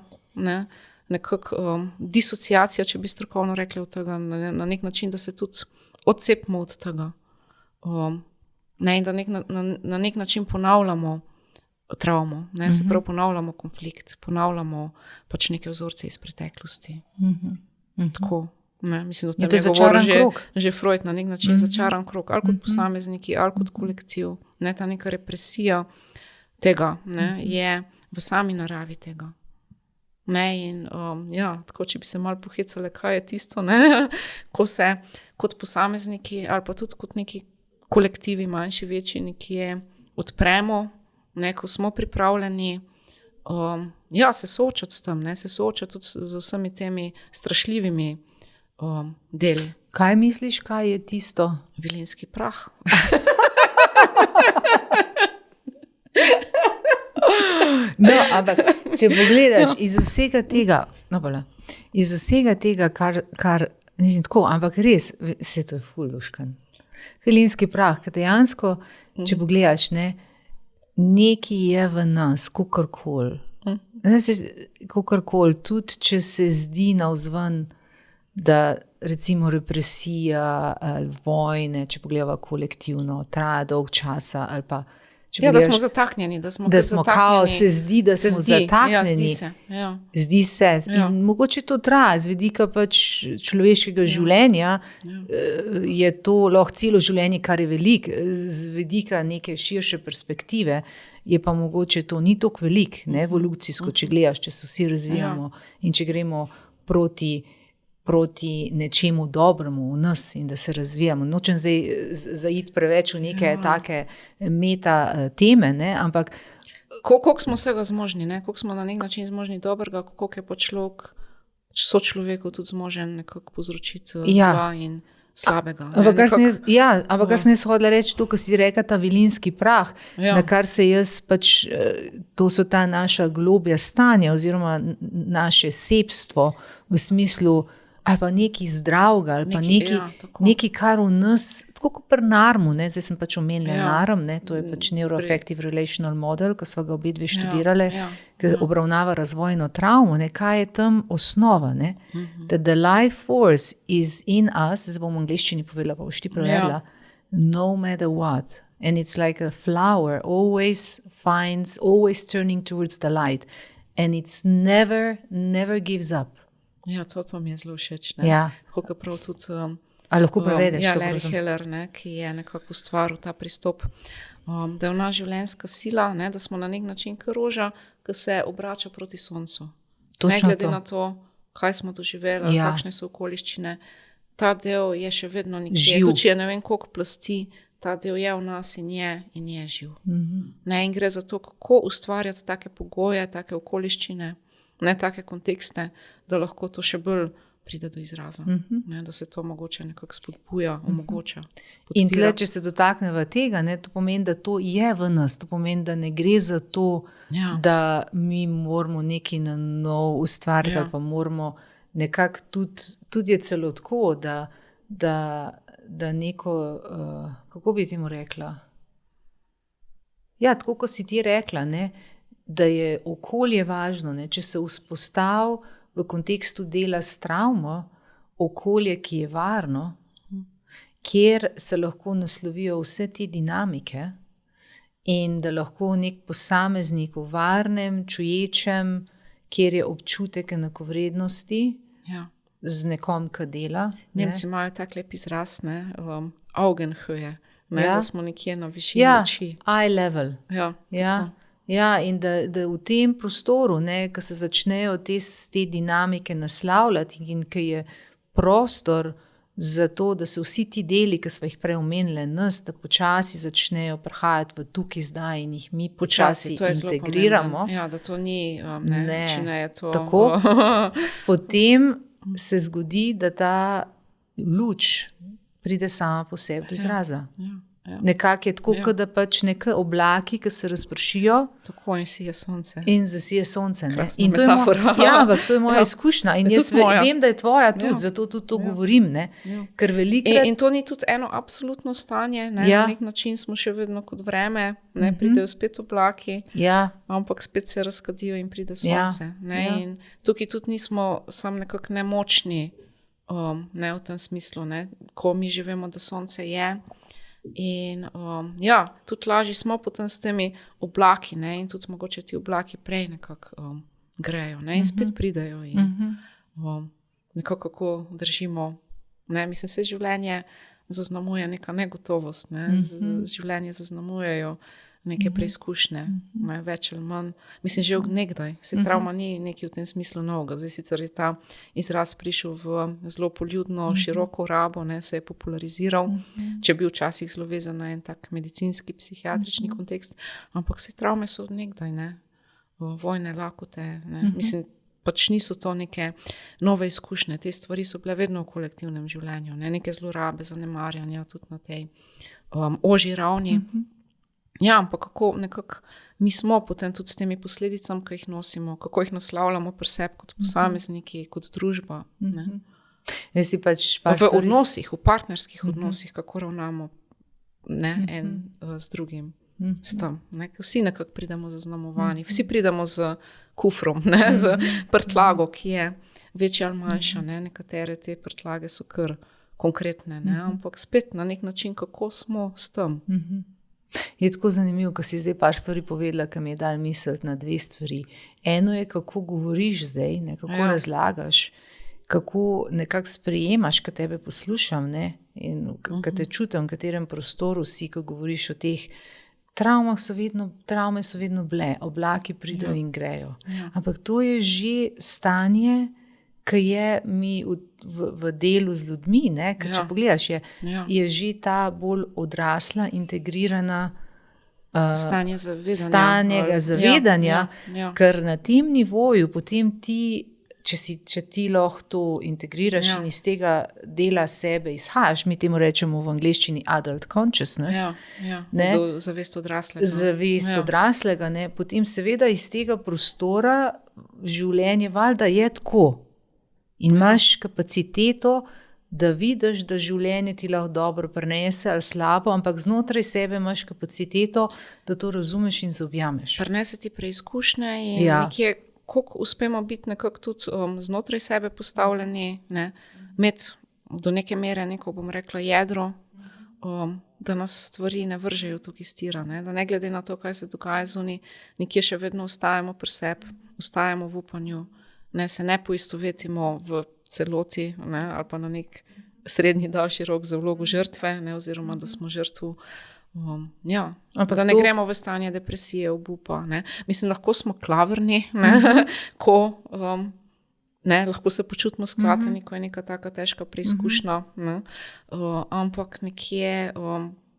nekako disociacija, če bi strokovno rekli od tega, na nek način, da se tudi odcepimo od tega. In da na nek način ponavljamo travmo, ne, se prav ponavljamo konflikt, ponavljamo pač neke vzorce iz preteklosti. Tako, ne, mislim, da tam je govoril že Freud na nek način začaran krog, ali kot posamezniki, ali kot kolektiv, ne, ta neka represija tega, ne, je v sami naravi tega. Ne, in tako, če bi se malo pohecale, kaj je tisto, ne, ko se kot posamezniki ali pa tudi kot neki kolektivi, manjši, večji, nekje odpremo, ne, ko smo pripravljeni se soočati s tem, ne, se soočati tudi z vsemi temi strašljivimi deli. Kaj misliš, kaj je tisto? Vilinski prah. No, ampak če pogledaš iz vsega tega, kar nisem tako, ampak res, vse to je fuluškan. Vilinski prah, ker dejansko, če pogledaš, ne, nekaj je v nas, kakorkoli. Kakorkoli, tudi če se zdi navzven, da recimo represija ali vojne, če pogledava kolektivno, traja dolg časa ali pa da smo zataknjeni, da smo kao, se zdi, da smo zataknjeni. Zdi se. In mogoče to traja, z vidika pač človeškega življenja, je to lahko celo življenje, kar je veliko, z vidika neke širše perspektive, je pa mogoče to ni toliko veliko, ne, evolucijsko, če gledaš, če se vsi razvijamo in če gremo proti nečemu dobremu v nas in da se razvijamo. Nočem zaiti preveč v neke take meta teme, ne, ampak koliko smo vsega zmožni, ne, koliko smo na nek način zmožni dobrega, koliko je pa človek, sočloveku tudi zmožen nekako povzročiti zla in slabega. Ampak kar sem jaz hodila reči, to, kar si rekla, ta vilinski prah, na kar se jaz pač, to so ta naša globja stanja oziroma naše sebstvo v smislu ali pa nekaj zdravega, ali pa nekaj, kar v nas, tako kot pri narmu, ne, zdaj sem pač omenila narm, ne, to je pač neuroaffective relational model, ko sva ga obidve študirale, ki obravnava razvojno travmo, ne, kaj je tam osnova, ne, that the life force is in us, zdaj bom v angleščini povedala, pa boš ti prevedla, no matter what, and it's like a flower, always turning towards the light, and it's never gives up. Ja, to mi je zelo všeč. Kako prav tudi lahko prevedeš, Larry Heller, ne, ki je nekako ustvaril ta pristop, da je v nas življenjska sila, ne, da smo na nek način kot roža, ki se obrača proti soncu. Ne glede na to, kaj smo doživeli, kakšne so okoliščine, ta del je še vedno nekje. Tudi če je ne vem koliko plasti, ta del je v nas in je živ. Ne, in gre za to, kako ustvarjati take pogoje, take okoliščine, ne take kontekste, da lahko to še bolj pride do izraza. Ne, da se to mogoče nekako spodbuja, omogoča. Podpira. In tle, če se dotakneva tega, ne, to pomeni, da to je v nas, to pomeni, da ne gre za to, da mi moramo nekaj na nov ustvariti, ali pa moramo nekako tudi je celo tako, da neko, kako bi temu rekla? Ja, tako, kot si ti rekla, ne, da je okolje važno, ne, če se vzpostavi v kontekstu dela s travmo, okolje, ki je varno, kjer se lahko naslovijo vse te dinamike in da lahko nek posameznik v varnem, čuječem, kjer je občutek enakovrednosti z nekom, ki dela. Nemci imajo tak lep izraz, ne, Augenhöhe, ne, da smo nekje na višini oči. Eye level. Ja, in da v tem prostoru, ne, ko se začnejo te dinamike naslavljati in ko je prostor za to, da se vsi ti deli, ki smo jih prej omenili, nas, da počasi začnejo prihajati v tukaj zdaj in jih mi počasi integriramo. Ja, da to ni, če ne je to. Tako, potem se zgodi, da ta luč pride sama po sebi do izraza. Nekako je tako, da pač neke oblaki, ki se razpršijo. Tako in sije sonce. In zasije sonce. In to ampak to je moja izkušnja. In jaz vem, da je tvoja tudi, zato tudi to govorim. Ne? Ker velikrat... In to ni tudi eno absolutno stanje. Ne? Na nek način smo še vedno kot vreme, ne? Pridejo spet oblaki, ampak spet se razkadijo in pride sonce. Ne? In tukaj tudi nismo sam nekako nemočni, ne, v tem smislu. Ne? Ko mi živimo, da sonce je, In tudi lažje smo potem s temi oblaki, ne, in tudi mogoče ti oblaki prej nekako grejo, ne, in spet pridejo in nekako kako držimo, ne, mislim, se življenje zaznamuje neka negotovost, ne, življenje zaznamujejo neke preizkušnje, več ali manj. Mislim, že od nekdaj. Travma ni nekaj v tem smislu novega. Zdaj sicer je ta izraz prišel v zelo poljudno, široko rabo, ne, se je populariziral, če je bil včasih zelo vezan na en tak medicinski, psihiatrični kontekst, ampak travme so od nekdaj, ne, vojne, lakote, ne. Mislim, pač niso to neke nove izkušnje. Te stvari so bile vedno v kolektivnem življenju, ne, neke zlorabe, zanemarjanja, tudi na tej ožji ravni. Ja, ampak kako nekako mi smo potem tudi s temi posledicami, ki jih nosimo, kako jih naslavljamo pri sebi kot posamezniki, kot družba. Ne? V odnosih, v partnerskih odnosih, kako ravnamo, ne, en z drugim. S tem, ne? Vsi nekako pridemo zaznamovani, vsi pridemo z kufrom, ne? Z prtlago, ki je večja ali manjša. Ne? Nekatere te prtlage so kar konkretne, ne? Ampak spet na nek način, kako smo s tem. Je tako zanimivo, ko si zdaj par stvari povedala, ki mi je dal misliti na dve stvari. Eno je, kako govoriš zdaj, ne, kako razlagaš, kako nekako sprejemaš, ko tebe poslušam, ne, in ko te čutim, v katerem prostoru si, ko govoriš o teh travme so vedno bile, oblaki pridejo in grejo. Ampak to je že stanje, ki je mi v delu z ljudmi, ne? Ker če pogledaš, je že ta bolj odrasla, integrirana stanje zavedanja, ker na tem nivoju potem ti, če ti lahko to integriraš in iz tega dela sebe izhajaš, mi temu rečemo v angleščini adult consciousness, zavest odraslega. Zavest odraslega, ne? Potem seveda iz tega prostora življenje valjda je tako. In imaš kapaciteto, da vidiš, da življenje ti lahko dobro prinese ali slabo, ampak znotraj sebe imaš kapaciteto, da to razumeš in zobjameš. Prinese ti preizkušnje in nekje, koliko uspemo biti nekako tudi znotraj sebe postavljeni, ne, imeti do neke mere neko, bom rekla, jedro, da nas stvari ne vržejo tukaj stira, ne, da ne glede na to, kaj se dogaja zunaj, nekje še vedno ostajamo pri sebi, ostajamo v upanju, ne, se ne poistovetimo v celoti, ne, ali pa na nek srednji daljši rok za vlogo žrtve, ne, oziroma da smo žrtvu, da ne gremo v stanje depresije, obupa. Ne. Mislim, lahko smo klavrni, ne, ko lahko se počutimo sklateni, ko je neka taka težka preizkušnja, ne, ampak nekje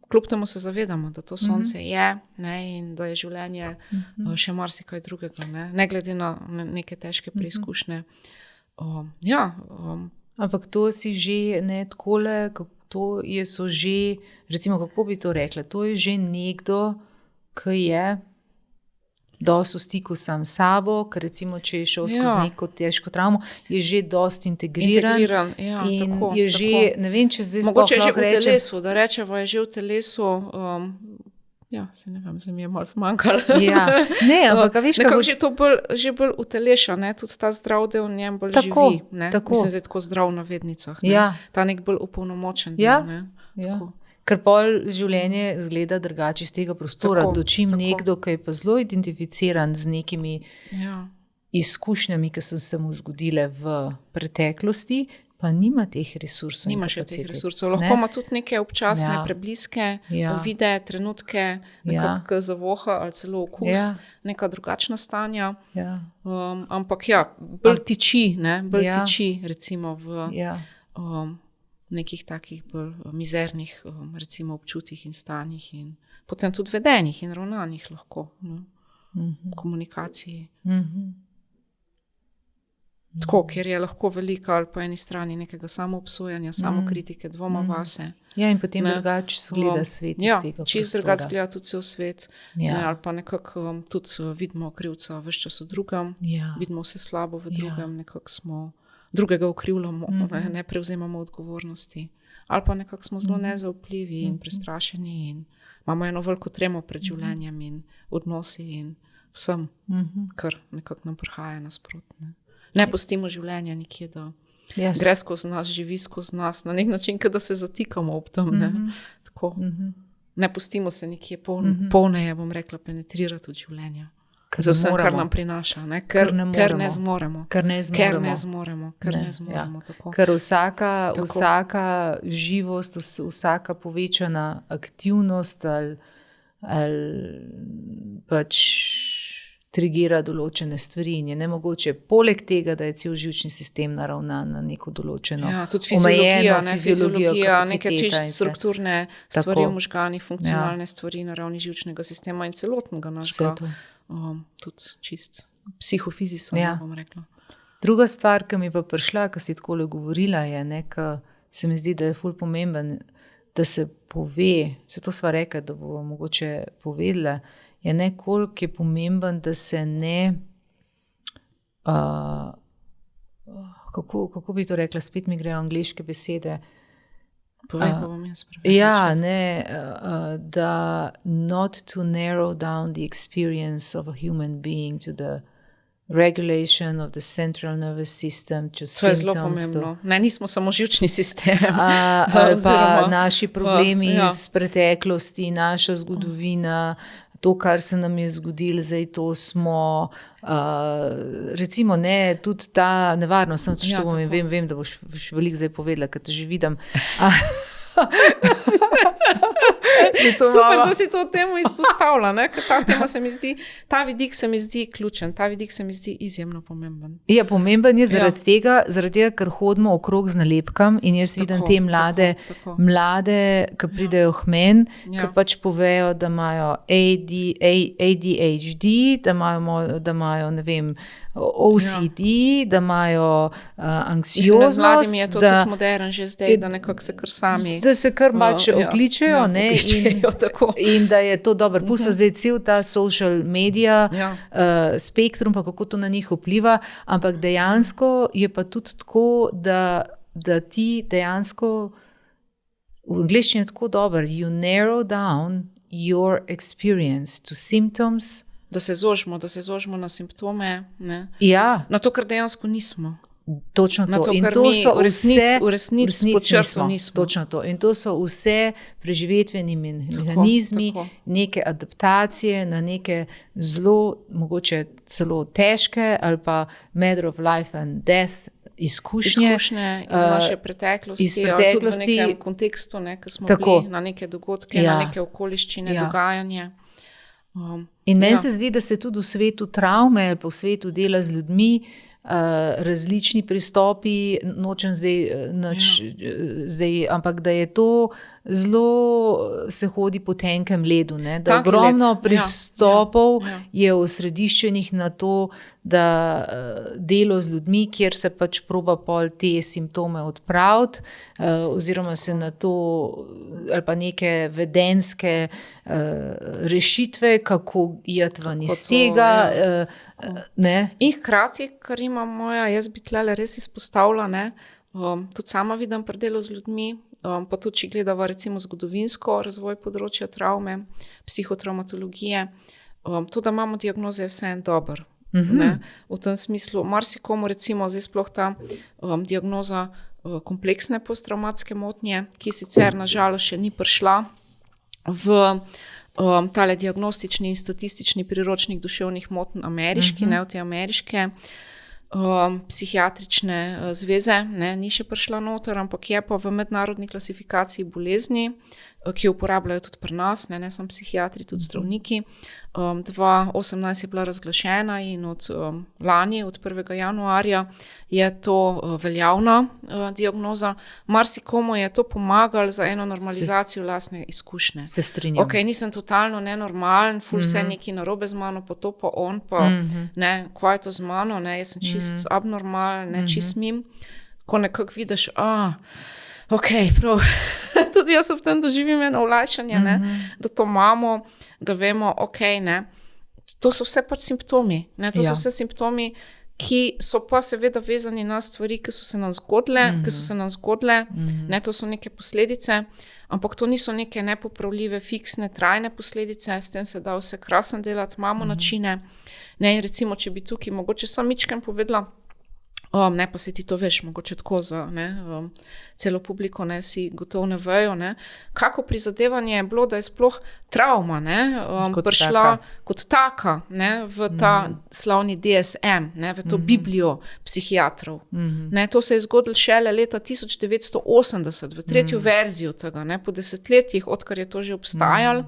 kljub temu se zavedamo, da to sonce je, ne, in da je življenje še marsikaj drugega, ne glede na neke težke preizkušnje. Ampak to si že ne takole, so že, recimo, kako bi to rekla, to je že nekdo, ki je dosti v stiku sam s sabo, ker recimo, če je šel skozi neko težko travmo, je že dosti integriran in tako, je že, ne vem, če zdaj mogoče je že v telesu, da rečemo, je že v telesu, se ne vem, se mi je malo zmanjkalo. Ne, ampak veš, nekako že bolj uteleša, ne, tudi ta zdrav del v njem bolj živi, ne, mislim, zdaj tako zdrav v navednicah, ne, ta nek bolj upolnomočen del, ne, tako. Ker pol življenje zgleda drugače iz tega prostora, dočim nekdo, ki je pa zelo identificiran z nekimi izkušnjami, ki so se mu zgodile v preteklosti, pa nima teh resursov. Nima še teh resursov. Lahko ima tudi neke občasne prebliske, uvide, trenutke, nekako zavoha ali celo okus, neka drugačna stanja. Ampak bolj tiči, recimo v nekih takih bolj mizernih, recimo, občutjih in stanjih in potem tudi vedenjih in ravnanjih lahko, komunikaciji. Tako, ker je lahko velika ali po eni strani nekega samoobsojanja, samokritike, dvoma vase. In potem drugače zgleda svet iz tega prostora. Čisto drugače zgleda tudi cel svet. Ali pa nekako tudi vidimo krivca ves čas v drugem, vidimo vse slabo v drugem, nekako smo drugega okrivljamo, ne prevzemamo odgovornosti. Ali pa nekako smo zelo nezaupljivi in prestrašeni in imamo eno veliko tremo pred življenjem in odnosi in vsem, kar nekako nam prihaja nasprotne. Ne pustimo življenja nekje, da gre skozi nas, živi skozi nas, na nek način, da se zatikamo ob tem. Tako. Ne pustimo se nekje polneje, bom rekla, penetrirati v življenje. Za vse, kar nam prinaša, ker ne zmoremo. Ker ne zmoremo. Ker vsaka živost, vsaka povečana aktivnost ali pač trigira določene stvari in je nemogoče, poleg tega, da je cel živčni sistem naravnan na neko določeno omejeno fiziologijo, neke čisto strukturne stvari v možganih, funkcionalne stvari na ravni živčnega sistema in celotnega našega, tudi čist psihofizično, bom rekla. Druga stvar, ki mi pa prišla, ki si takole govorila, je, ko se mi zdi, da je ful pomemben, da se pove, se to sva rekla, da bo mogoče povedala, je koliko je pomemben, da se ne, kako bi to rekla, spet mi grejo angleške besede. Povej, pa bom jaz da not to narrow down the experience of a human being to the regulation of the central nervous system, to symptoms. To je zelo pomembno. Ne, nismo samo živčni sistem. Ali pa naši problemi iz preteklosti, naša zgodovina, to, kar se nam je zgodilo, zdaj to smo, recimo, ne, tudi ta nevarnost, samo to bom, vem, da boš veliko zdaj povedala, ker te že vidim. Super, da si to temo izpostavlja, ker ta vidik se mi zdi ključen, ta vidik se mi zdi izjemno pomemben. Ja, pomemben je zaradi tega, ker hodimo okrog z nalepkam in jaz vidim te mlade, ki pridejo k meni, ki pač povejo, da imajo ADHD, da imajo, ne vem, OCD, da imajo anksioznost. Med mladimi je to tudi modern že zdaj, da nekako se kar sami da se kar pač okličejo, in da je to dobro. Pusto zdaj cel ta social media spektrum, pa kako to na njih vpliva, ampak dejansko je pa tudi tako, da ti dejansko v angleščini je tako dobro, you narrow down your experience to symptoms. Da se zožimo na simptome, ne? Ja. Na to, kar dejansko nismo. Točno to. In to so v resnici nismo. Točno to. In to so vse preživetveni mehanizmi, neke adaptacije na neke zelo, mogoče celo težke ali pa matter of life and death izkušnje iz naše preteklosti, tudi v nekem kontekstu, ko smo bili na neke dogodke, na neke okoliščine, dogajanje. In meni se zdi, da se tudi v svetu travme ali pa v svetu dela z ljudmi različni pristopi, nočem zdaj, ampak da je to zelo se hodi po tenkem ledu, ne? Da ogromno pristopov je osrediščenih na to, da delo z ljudmi, kjer se pač proba pol te simptome odpraviti, oziroma se na to, ali pa neke vedenske rešitve, kako iti ven iz tega. Ne? In hkrati, kar imam moja, jaz bi tlele res izpostavila, ne? Tudi sama vidim pri delu z ljudmi, pa tudi, če gledava recimo zgodovinsko razvoj področja travme, psihotraumatologije, to, da imamo diagnoze, je vseeno dobro. V tem smislu, marsikomu recimo zdaj sploh ta diagnoza kompleksne posttraumatske motnje, ki sicer nažalost še ni prišla v tale diagnostični in statistični priročnik duševnih motenj ameriški, ne v te ameriške psihiatrične zveze, ne, ni še prišla noter, ampak je pa v mednarodni klasifikaciji bolezni, ki jo uporabljajo tudi pri nas, ne samo psihiatri, tudi zdravniki. 2018 je bila razglašena in od lani, od 1. januarja je to veljavna diagnoza. Marsikomu je to pomagalo za eno normalizacijo lastne izkušnje. Se strinjam. Ok, nisem totalno nenormalen, ful vse nekaj narobe z mano, pa to pa on, pa ne, kaj je to z mano, ne, jaz sem čist abnormalen, ne, čist mim. Ko nekako vidiš, ok, prav, tudi jaz v tem doživim eno olajšanje, ne, da to imamo, da vemo, ok, ne, to so vse pač simptomi, ne, to so vse simptomi, ki so pa seveda vezani na stvari, ki so se nam zgodile, ne, to so neke posledice, ampak to niso neke nepopravljive, fiksne, trajne posledice, s tem se da vse krasen delati, imamo načine, ne, in recimo, če bi tukaj mogoče sam mičkem povedala, ne, pa se ti to veš, mogoče tako za celo publiko, ne, vsi gotovo ne vejo, ne, kako prizadevanje je bilo, da je sploh travma, prišla kot taka, ne, v ta slavni DSM, ne, v to Biblijo psihiatrov. Ne, to se je zgodilo šele leta 1980, v tretjo verzijo tega, ne, po desetletjih, odkar je to že obstajalo.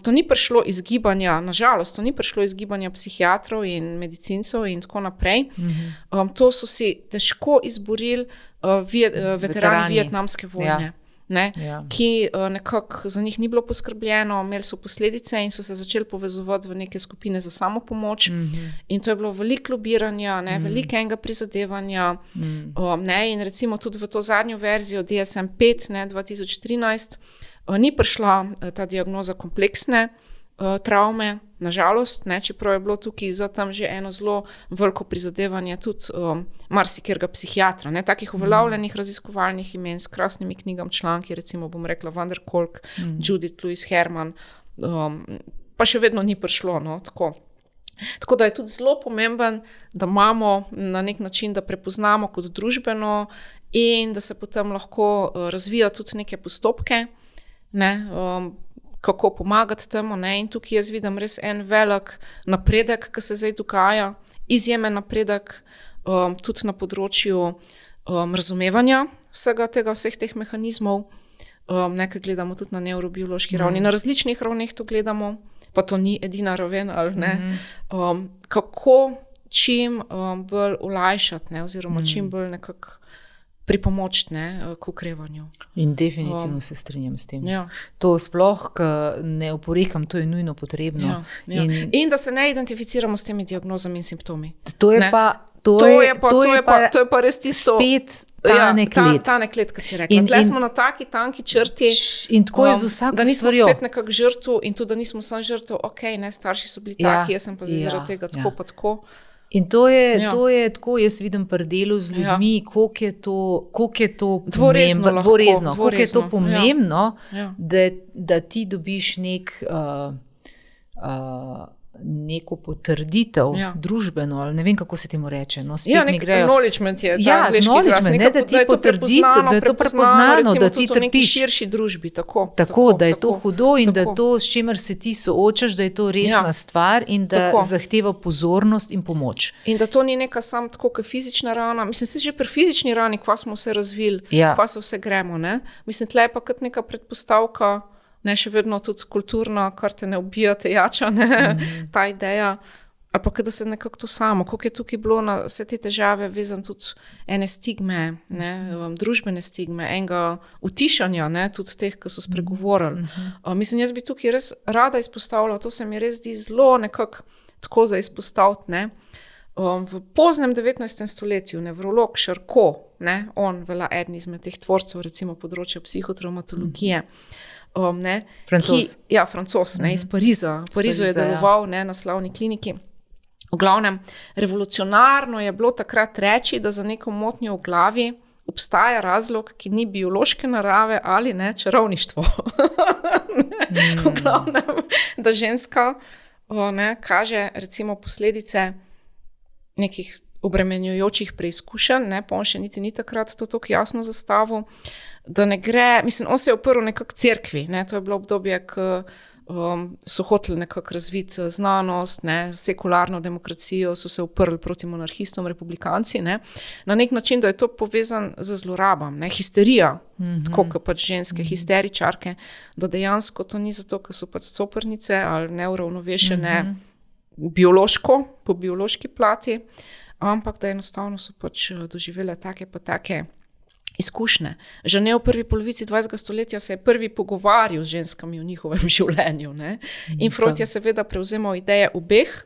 To ni prišlo iz gibanja, nažalost, to ni prišlo iz gibanja psihiatrov in medicincev in tako naprej. To so si težko izborili veterani vietnamske vojne, ki nekako za njih ni bilo poskrbljeno, imeli so posledice in so se začeli povezovati v neke skupine za samopomoč. In to je bilo veliko lobiranja, veliko enega prizadevanja. In recimo tudi v to zadnjo verzijo DSM-5, 2013, ni prišla ta diagnoza kompleksne travme, nažalost, čeprav je bilo tukaj za tam že eno zelo veliko prizadevanje tudi marsikerga psihiatra, takih uveljavljenih raziskovalnih imen s krasnimi knjigami, članki, recimo bom rekla Van der Kolk, Judith Louise Herman, pa še vedno ni prišlo, Tako da je tudi zelo pomemben, da imamo na nek način, da prepoznamo kot družbeno in da se potem lahko razvija tudi neke postopke, kako pomagati temu. In tukaj jaz vidim res en velik napredek, ki se zdaj dogaja, izjemen napredek tudi na področju razumevanja vseh teh mehanizmov, ki gledamo tudi na nevrobiološki ravni, na različnih ravneh to gledamo, pa to ni edina raven, ali ne, kako čim bolj olajšati, oziroma čim bolj nekako pripomočiti k ukrevanju. In definitivno se strinjam s tem. To sploh, ne oporekam, to je nujno potrebno. In da se ne identificiramo s temi diagnozami in simptomi. To je pa res tisto. Spet tanek led. Tanek led, kot si rekla. Tle smo na taki tanki črti, in tako je z vsako da nismo stvarjo. spet nekak žrtev in tudi, da nismo sam žrtev, starši so bili taki, jaz sem pa zdaj zaradi tega tako pa tako. In to je tako, jaz vidim pri delu z ljudmi, koliko je to dvorezno, koliko je to pomembno, da ti dobiš neko potrditev družbeno, ali ne vem, kako se temu reče. Acknowledgement je ta angleški izraz, da ti potrditev, da je to prepoznano, da ti trpiš. V neki širši družbi, tako, da je to hudo in da to, s čimer se ti soočaš, da je to resna stvar in da zahteva pozornost in pomoč. In da to ni neka sam tako, kot fizična rana. Mislim, se že pri fizični rani, kva smo se razvili, kva se vse gremo, Mislim, tle je pa kot neka predpostavka, še vedno tudi kulturna, kar te ne ubija, te jača, ta ideja. Ali pa da se nekako to samo, koliko je tukaj bilo na vse te težave vezan tudi ene stigme, družbene stigme, enega utišanja, tudi teh, ki so spregovorili. Mislim, jaz bi tukaj res rada izpostavila, to se mi res zdi zelo nekako tako za izpostaviti, V poznem 19. stoletju nevrolog Charcot, on velja eden izmed teh tvorcev, recimo področja psihotraumatologije, Francoz, iz Pariza. V Parizu je deloval na slavni kliniki. V glavnem, revolucionarno je bilo takrat reči, da za neko motnjo v glavi obstaja razlog, ki ni biološke narave ali čarovništvo. V glavnem, da ženska kaže recimo posledice nekih obremenjujočih preizkušenj, pa on še niti ni takrat to tako jasno zastavil, da ne gre, mislim, on se je oprl nekako cerkvi, to je bilo obdobje, ko so hoteli nekako razviti znanost, sekularno demokracijo, so se oprli proti monarhistom, republikanci, na nek način, da je to povezan z zlorabam, histerija, tako kot pač ženske, histeričarke, da dejansko to ni zato, ker so pač coprnice ali neuravnovešene biološko, po biološki plati, ampak da enostavno so pač doživele take pa take izkušnje. Že ne v prvi polovici 20. stoletja se je prvi pogovarjal z ženskami v njihovem življenju. In Freud je seveda prevzemal ideje obeh,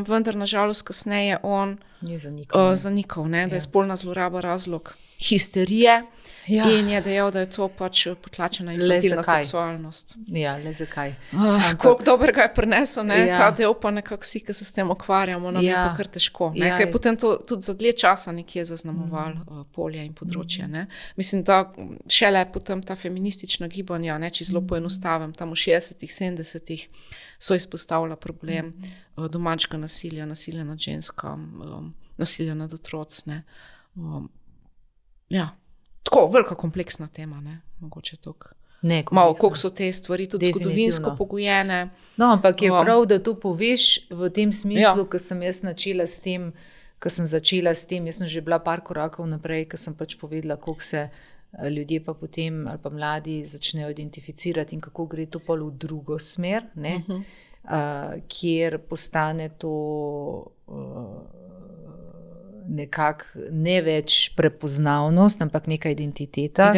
vendar nažalost kasneje on je zanikal, da je spolna zloraba razlog histerije in je dejal, da je to pač potlačena infantilna seksualnost. Le zakaj? Koliko dobrega je prinesel, ta del pa nekako vsi, ki se s tem ukvarjamo, nam je pa kar težko. Ker je potem to tudi za dlje časa nekje zaznamoval polje in področje. Mislim, da šele potem ta feministična gibanja, če zelo poenostavim, tam v 60-ih, 70-ih so izpostavila problem domačega nasilja, nasilja nad ženskam, nasilja nad otroci. Ja, tako velika kompleksna tema, ne, mogoče toliko. Malo, koliko so te stvari tudi zgodovinsko pogojene. No, ampak je prav, da to poveš v tem smislu, ko sem jaz začela s tem, jaz sem že bila par korakov naprej, ko sem pač povedala, koliko se ljudje pa potem ali pa mladi začnejo identificirati in kako gre to pol v drugo smer, ne? Kjer postane to nekako ne več prepoznavnost, ampak neka identiteta,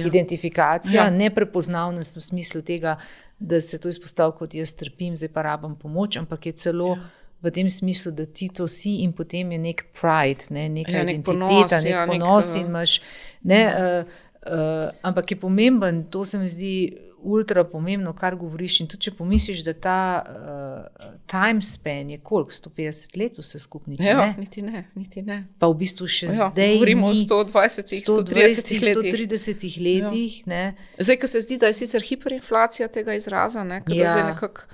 identifikacija, neprepoznavnost v smislu tega, da se to izpostavlja kot jaz trpim, zdaj pa rabim pomoč, ampak je celo v tem smislu, da ti to si in potem je nek pride, neka identiteta, nek ponos in imaš, ampak je pomemben, to se mi zdi ultra pomembno, kar govoriš, in tudi če pomisliš, da ta time span je koliko, 150 let vse skupaj, niti ne. Pa v bistvu še zdaj govorimo o 130 letih. Zdaj, ko se zdi, da je sicer hiperinflacija tega izraza, kada zdaj nekako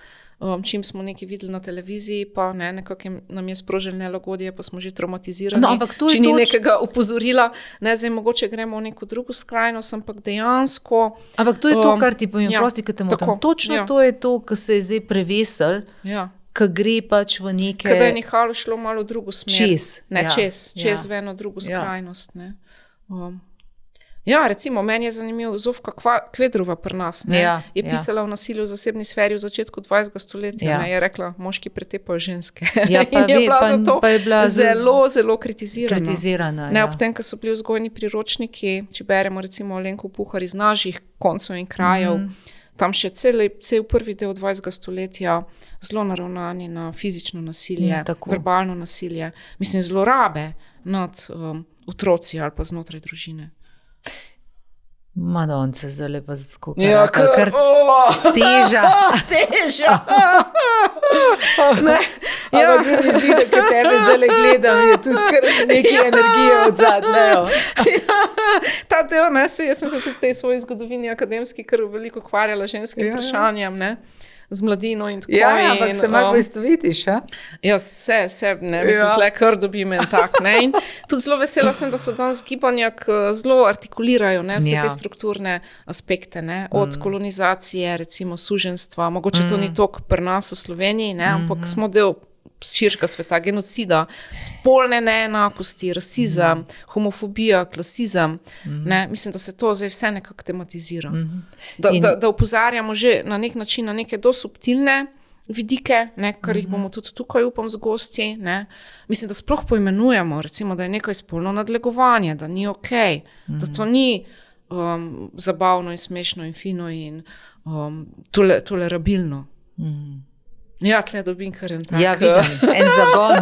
čim smo nekaj videli na televiziji, pa nekako nam je sprožil nelagodje, pa smo že traumatizirani, če ni nekega upozorila, zdaj mogoče gremo v neko drugo skrajnost, ampak dejansko... Ampak to je to, kar ti povem, prosti, ki te motim. Točno to je to, kar se je zdaj prevesel, ki gre pač v neke... Kada je nehalo šlo malo v drugo smer. Čez v eno drugo skrajnost. Ja, recimo, meni je zanimivo, Zofka Kvedrova pri nas, je pisala o nasilju v zasebni sferi v začetku 20. stoletja, je rekla, moški pretepajo ženske. Ja, pa in je bila zato zelo, zelo kritizirana. Ob tem, ko so bili vzgojni priročniki, če beremo recimo Alenko Puhar iz naših koncev in krajev, tam še cel prvi del 20. stoletja zelo naravnani na fizično nasilje, verbalno nasilje, mislim, zlorabe nad otroci ali pa znotraj družine. Madonce, zdaj pa kar teža. Ampak se mi zdi, da ko tebe zdaj gledam, je tudi kar nekaj energije odzadljajo. Ta del, jaz sem se tudi v tej svoji zgodovini akademski kar veliko ukvarjala ženskim vprašanjem, z mladino in tako. Ampak se malo poistovitiš, a? Ja, vse, mislim, tle kar dobim en tak, In tudi zelo vesela sem, da so danes gibanja zelo artikulirajo, vse te strukturne aspekte, od kolonizacije, recimo suženstva, mogoče to ni toliko pri nas v Sloveniji, ampak smo del širšega sveta, genocida, spolne neenakosti, rasizem, homofobija, klasizem. Mislim, da se to zdaj vse nekako tematizira. Da opozarjamo že na nek način na neke dosubtilne vidike, kar jih bomo tudi tukaj, upam, z gosti. Mislim, da sploh poimenujemo, recimo, da je nekaj spolno nadlegovanje, da ni okej, da to ni zabavno in smešno in fino in tolerabilno. Ja, tle dobim kar en tak. Ja, vidim, en zagon.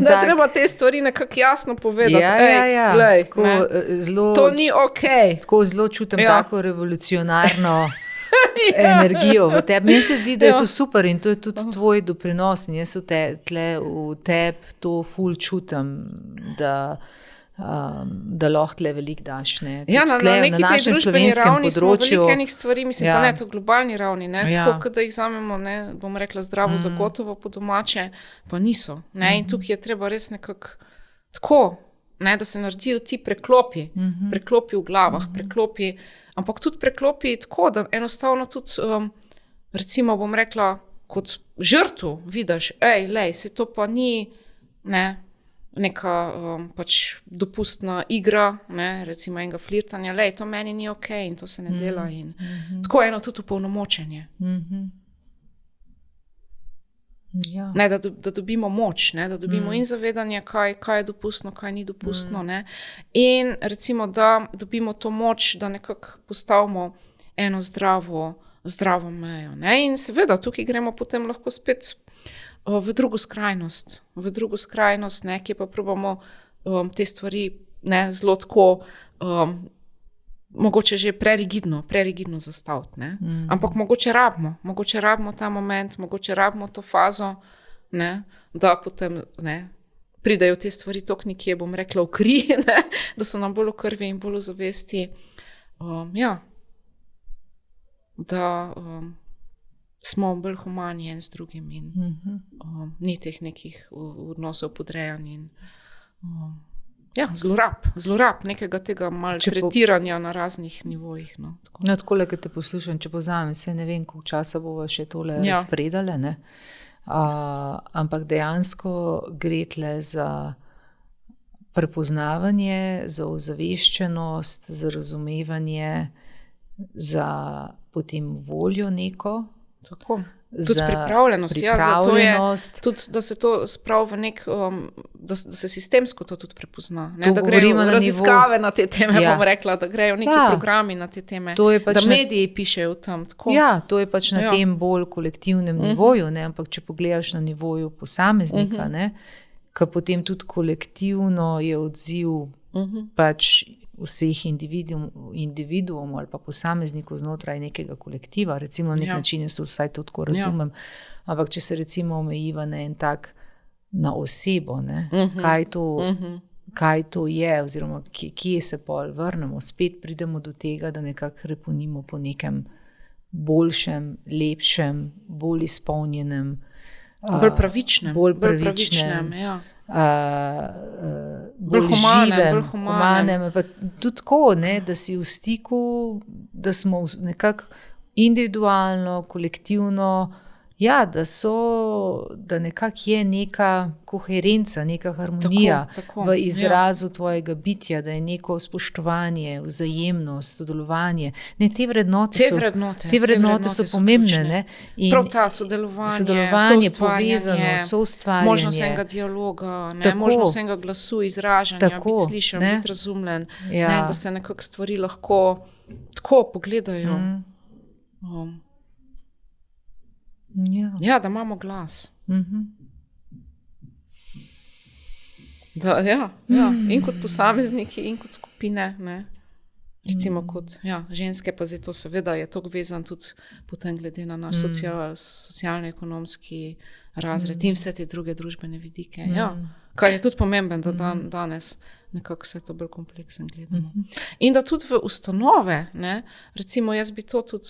Da treba te stvari nekako jasno povedati. Lej, to ni okej. Tako zelo čutim tako revolucionarno energijo v tebi. Meni se zdi, da je to super in to je tudi tvoj doprinos. In jaz v tebi to ful čutim, da lahko tle veliko daš. Na našem slovenskem področju. Veliko enih stvari, mislim, pa ne to globalni ravni, tako, da jih vzamemo, bom rekla, zdravo zagotovo po domače, pa niso. In tukaj je treba res nekako tako, da se naredijo ti preklopi v glavah, ampak tudi preklopi tako, da enostavno tudi, recimo, bom rekla, kot žrtvu vidiš, se to pa ni, neka pač dopustna igra, recimo enega flirtanja, to meni ni okej in to se ne dela in tako eno tudi upolnomočenje. Da dobimo moč, da dobimo in zavedanje, kaj je dopustno, kaj ni dopustno, in recimo, da dobimo to moč, da nekako postavimo eno zdravo mejo. In seveda, tukaj gremo potem lahko spet v drugo skrajnost, kje pa probamo te stvari zelo tako, mogoče že prerigidno zastaviti. Ampak mogoče rabimo ta moment, mogoče rabimo to fazo, da potem pridejo te stvari toliko nekje, bom rekla, v kri, da so nam bolj v krvi in bolj v zavesti. smo bolj humani en z drugim in ni teh nekih odnosov podrejanj in zlorab nekega tega maltretiranja na raznih nivojih. Tako, ko te poslušam, če povzamem, se ne vem, koliko časa bova še tole razpredale, ne? Ampak dejansko gre tle za prepoznavanje, za ozaveščenost, za razumevanje, za potem voljo neko. Tako. Tudi pripravljenost. Zato je, tudi, da se to spravi v nek, da se sistemsko to tudi prepozna. Ne? Da grejo raziskave na te teme, bom rekla, da grejo neki programi na te teme, da mediji pišejo tam. Tako. Ja, to je pač na tem bolj kolektivnem nivoju, ne? Ampak če pogledaš na nivoju posameznika, ne? Ka potem tudi kolektivno je odziv pač vseh individuumov ali pa posameznikov znotraj nekega kolektiva, recimo na nek način, jaz vsaj to tako razumem, ampak če se recimo omejiva na en tak, na osebo, ne, kaj to je, oziroma kje se pol vrnemo, spet pridemo do tega, da nekako reponimo po nekem boljšem, lepšem, bolj izpolnjenem, bolj pravičnem, bolj živem, humanem, pa tudi tako, ne, da si v stiku, da smo nekako individualno, kolektivno, da nekako je neka koherenca, neka harmonija v izrazu tvojega bitja, da je neko spoštovanje, vzajemnost, sodelovanje. Ne, te vrednote so pomembne. Ne? In prav ta sodelovanje, povezanost, soustvarjanje. Možnost enega dialoga, možnost enega glasu, izražanja, biti slišan, biti razumljen, ne, da se nekako stvari lahko tako pogledajo. Da imamo glas. In kot posamezniki, in kot skupine. Ne? Recimo kot ženske, pa zato seveda je to vezan tudi potem glede na naš socialno-ekonomski razred in vse te druge družbene vidike. Kar je tudi pomemben, da danes nekako vse to bolj kompleksen gledamo. In da tudi v ustanove, ne, recimo jaz bi to tudi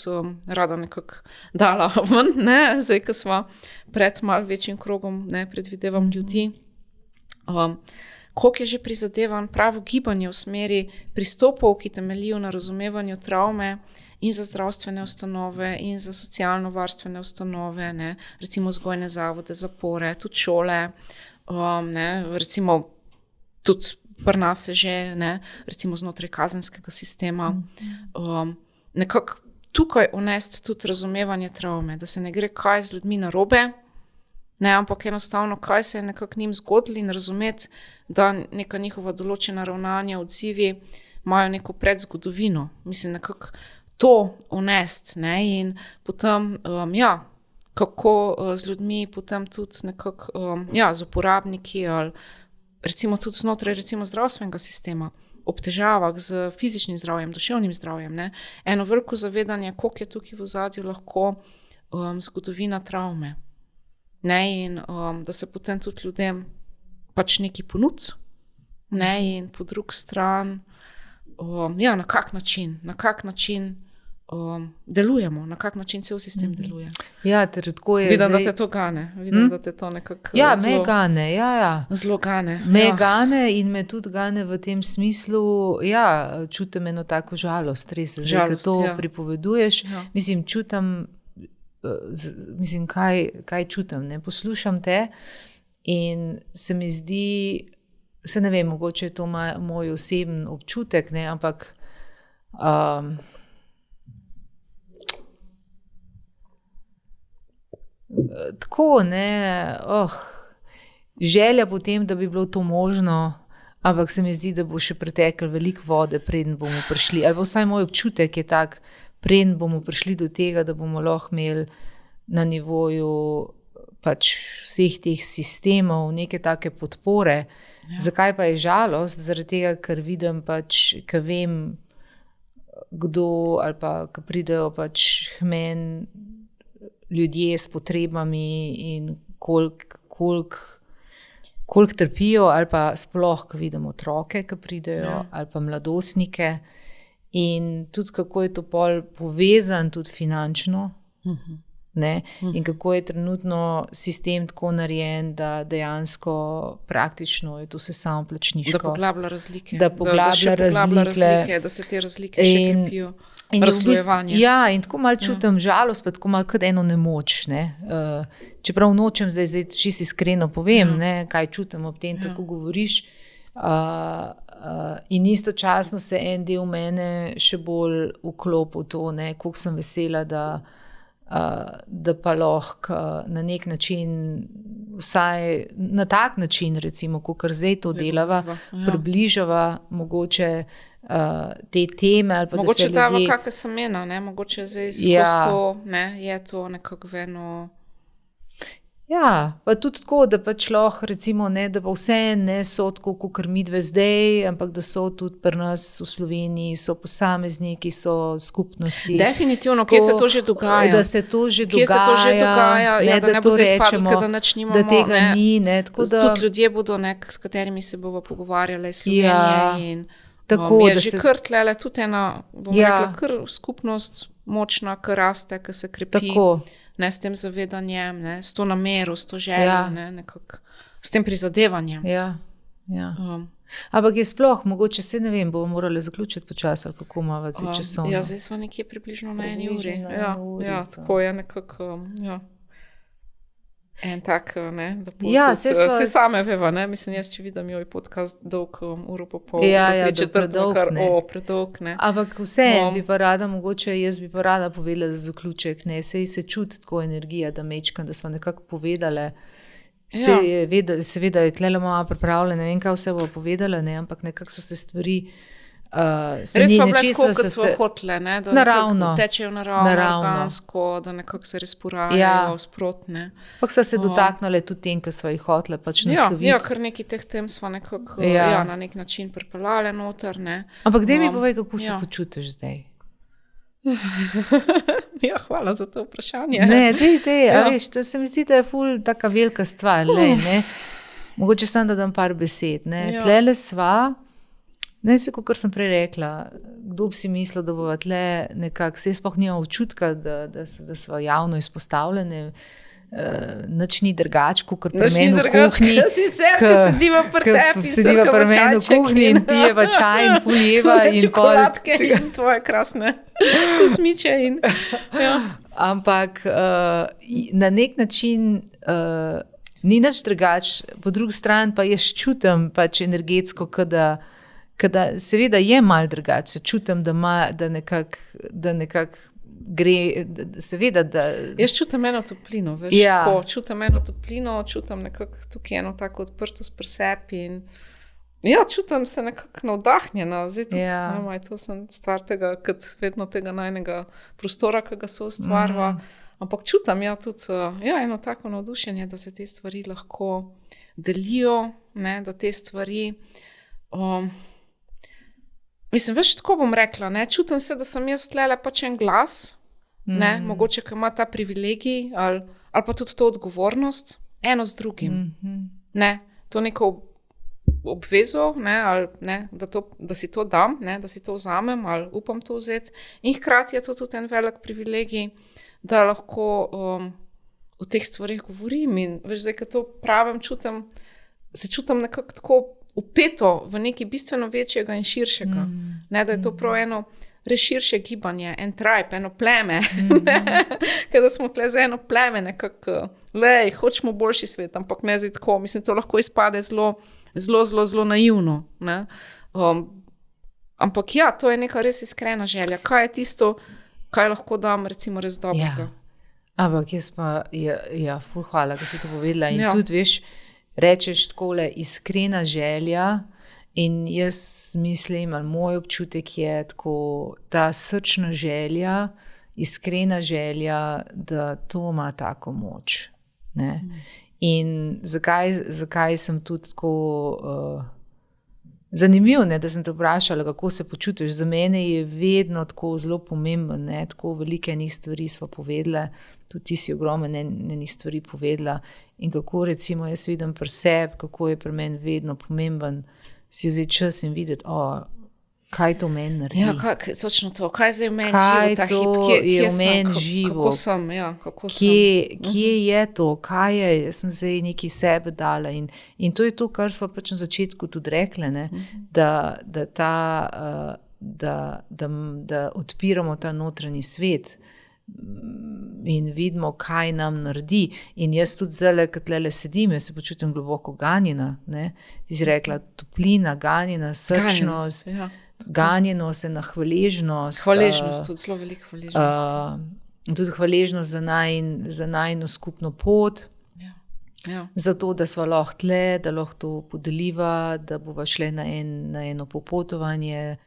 rada nekako dala ven, ne, zdaj, ko smo pred malo večjim krogom, ne, predvidevam ljudi, koliko je že prizadevan pravo gibanje v smeri pristopov, ki temeljijo na razumevanju travme in za zdravstvene ustanove in za socialno-varstvene ustanove, ne, recimo vzgojne zavode, zapore, tudi šole, ne, recimo tudi pri nas se že, ne, recimo znotraj kazenskega sistema, nekako tukaj unesti tudi razumevanje travme, da se ne gre kaj z ljudmi narobe, ne, ampak enostavno, kaj se je nekako njim zgodilo in razumeti, da neka njihova določena ravnanja, odzivi imajo neko predzgodovino. Mislim, nekako to unesti, ne, in potem, kako z ljudmi potem tudi nekako, z uporabniki ali recimo tudi znotraj recimo zdravstvenega sistema, ob težavah z fizičnim zdravjem, duševnim zdravjem, ne, eno veliko zavedanje, koliko je tukaj v ozadju lahko zgodovina travme. Ne, in da se potem tudi ljudem pač neki ponudi, ne, in po drugi strani, na kak način delujemo, na kak način cel sistem deluje. Tako je. Vidim, da te to gane. Vidim, da te to nekako me gane, zelo gane. Me gane in me tudi gane v tem smislu, čutim eno tako žalost, res, ker to pripoveduješ. Mislim, kaj čutim, ne? Poslušam te in se mi zdi, se ne vem, mogoče je to moj osebni občutek, ne, ampak tako, ne, želja potem, da bi bilo to možno, ampak se mi zdi, da bo še preteklo veliko vode, preden bomo prišli, ali pa vsaj moj občutek je tak, preden bomo prišli do tega, da bomo lahko imeli na nivoju pač vseh teh sistemov neke take podpore. Zakaj pa je žalost? Zaradi tega, ker vidim pač, ker vem, kdo ali pa, ker pridejo pač k meni ljudje s potrebami in koliko trpijo, ali pa sploh, ko vidim otroke, ki pridejo, ali pa mladostnike, in tudi kako je to pol povezan tudi finančno, Ne? In kako je trenutno sistem tako narejen, da dejansko praktično je to vse samo plačniško. Da poglablja razlike. Da poglablja razlike. Da se te razlike še krepijo. Razslojevanje. Ja, in tako malo čutim žalost, pa tako malo kot eno nemoč. Ne? Čeprav nočem zdaj čisto iskreno povem, ne, kaj čutim ob tem, tako govoriš. In istočasno se en del mene še bolj vklopil v to, koliko sem vesela, da pa lahko na nek način, vsaj na tak način, recimo, kakor zdaj to delava, približava mogoče te teme. Ali pa mogoče dava kakšna semena, mogoče zdaj skozi to, je to nekako eno. Ja, pa tudi tako, da pač lahko, recimo, da pa vse ne so tako, kakor midve zdaj, ampak da so tudi pri nas v Sloveniji, so posamezniki, so skupnosti. Definitivno, kje se to že dogaja. Da se to že dogaja. Da ne bo zdaj spadlo, da nič nimamo. Da tega ni. Tudi ljudje bodo, s katerimi se bomo pogovarjali, Slovenije in je že kar tlele, tudi ena, bom rekla, kar skupnost močna, kar raste, kar se krepi. Tako. S tem zavedanjem, s to namero, s to željo, s tem prizadevanjem. Ja. Ampak je sploh, mogoče se ne vem, bomo morali zaključiti počasi, ali kako imamo zdaj časovno. Ja, zdaj smo nekje približno na 1 uri. Ja, tako je nekako, en tak, da bo se same veva, mislim, jaz če vidim, je podcast dolg, uro pa pol, predolg, Ampak vse bi pa rada, mogoče jaz bi pa rada povedala za zaključek, sej se čuti tako energija, da mečkam, da smo nekako povedali, seveda je tlele malo pripravljene, ne vem, kaj vse bo povedala, ampak nekako so se stvari res pa bilo tako, kot so hotele, da naravno, tečejo naravno, organsko, da nekako se res porajajo sprotne. Ampak so se dotaknili tudi tem, ki so jih hotele pač nasloviti. Ja, kar nekaj teh tem smo nekako na nek način pripeljali noter. Ampak daj mi povej, kako se počutiš zdaj? Ja, hvala za to vprašanje. Veš, to se mi zdi, da je ful taka velika stvar. Mogoče sem da dam par besed. Tlele sva, kot sem prej rekla, kdo bi si mislil, da bova tle nekako, se sploh nima občutka, da sva javno izpostavljene, nič ni drugače, kot pri meni v kuhinji. Ko sediva pri tebi, sediva pri meni v kuhinji in pijeva čaj in pojeva in čokoladke in tvoje krasne kosmiče. Ampak na nek način ni nič drugače, po drugi strani pa jaz čutim pač energetsko, kada seveda je malo drugače, se čutim, da nekako gre, seveda, da... Jaz čutim eno toplino, veš, tako, čutim eno toplino, čutim nekako tukaj eno tako odprtost pri sebi in čutim se nekako navdahnjena, zdaj tudi, to sem stvar tega, kot vedno tega najnega prostora, ki ga se ustvarva, ampak čutim, tudi, eno tako navdušenje, da se te stvari lahko delijo, da te stvari... Mislim, veš, tako bom rekla, čutim se, da sem jaz tlele pač en glas, mogoče, ki ima ta privilegij ali pa tudi to odgovornost, eno z drugim. To neko obvezo, ali, da si to dam, da si to vzamem ali upam to vzeti. In hkrati je to tudi en velik privilegij, da lahko o teh stvarih govorim. In veš, zdaj, ko to pravim, se čutim nekako tako upeto v nekaj bistveno večjega in širšega. Da je to prav eno res širše gibanje, en tribe, eno pleme. Kada smo tle za eno pleme, nekako, hočemo boljši svet, ampak ne zdaj tako. Mislim, to lahko izpade zelo naivno. Ampak to je neka res iskrena želja. Kaj je tisto, kaj lahko dam, recimo, res dobrega? Ampak jaz pa, ful hvala, da si to povedala. In tudi, veš, rečeš takole, iskrena želja in jaz mislim, ali moj občutek je tako, ta srčna želja, iskrena želja, da to ima tako moč. In zakaj sem tudi tako zanimiv, da sem te vprašala, kako se počutiš. Za mene je vedno tako zelo pomemben, tako velike enih stvari sva povedala, tudi ti si ogromno enih stvari povedala. In kako recimo jaz vidim pri sebi, kako je pri meni vedno pomemben si vzeti čas in videti, Kaj to meni naredi? Ja, točno to. Kaj zdaj v meni živo ta hip? Kje v meni živo? Kako sem, ja, kako kje je to? Kaj je? Jaz sem zdaj nekaj sebe dala in to je to, kar smo pač na začetku tudi rekli, ne? Da odpiramo ta notranji svet in vidimo, kaj nam naredi. In jaz tudi zdaj, ko tlele sedim, jaz se počutim globoko ganjena. Ne? Ti si rekla, toplina, ganjena, srčnost, ganjenost, ena hvaležnost. Hvaležnost, tudi zelo veliko hvaležnost. Tudi hvaležnost za najino skupno pot. Ja. Zato, da smo lahko tle, da lahko to podeliva, da bova šle na eno popotovanje.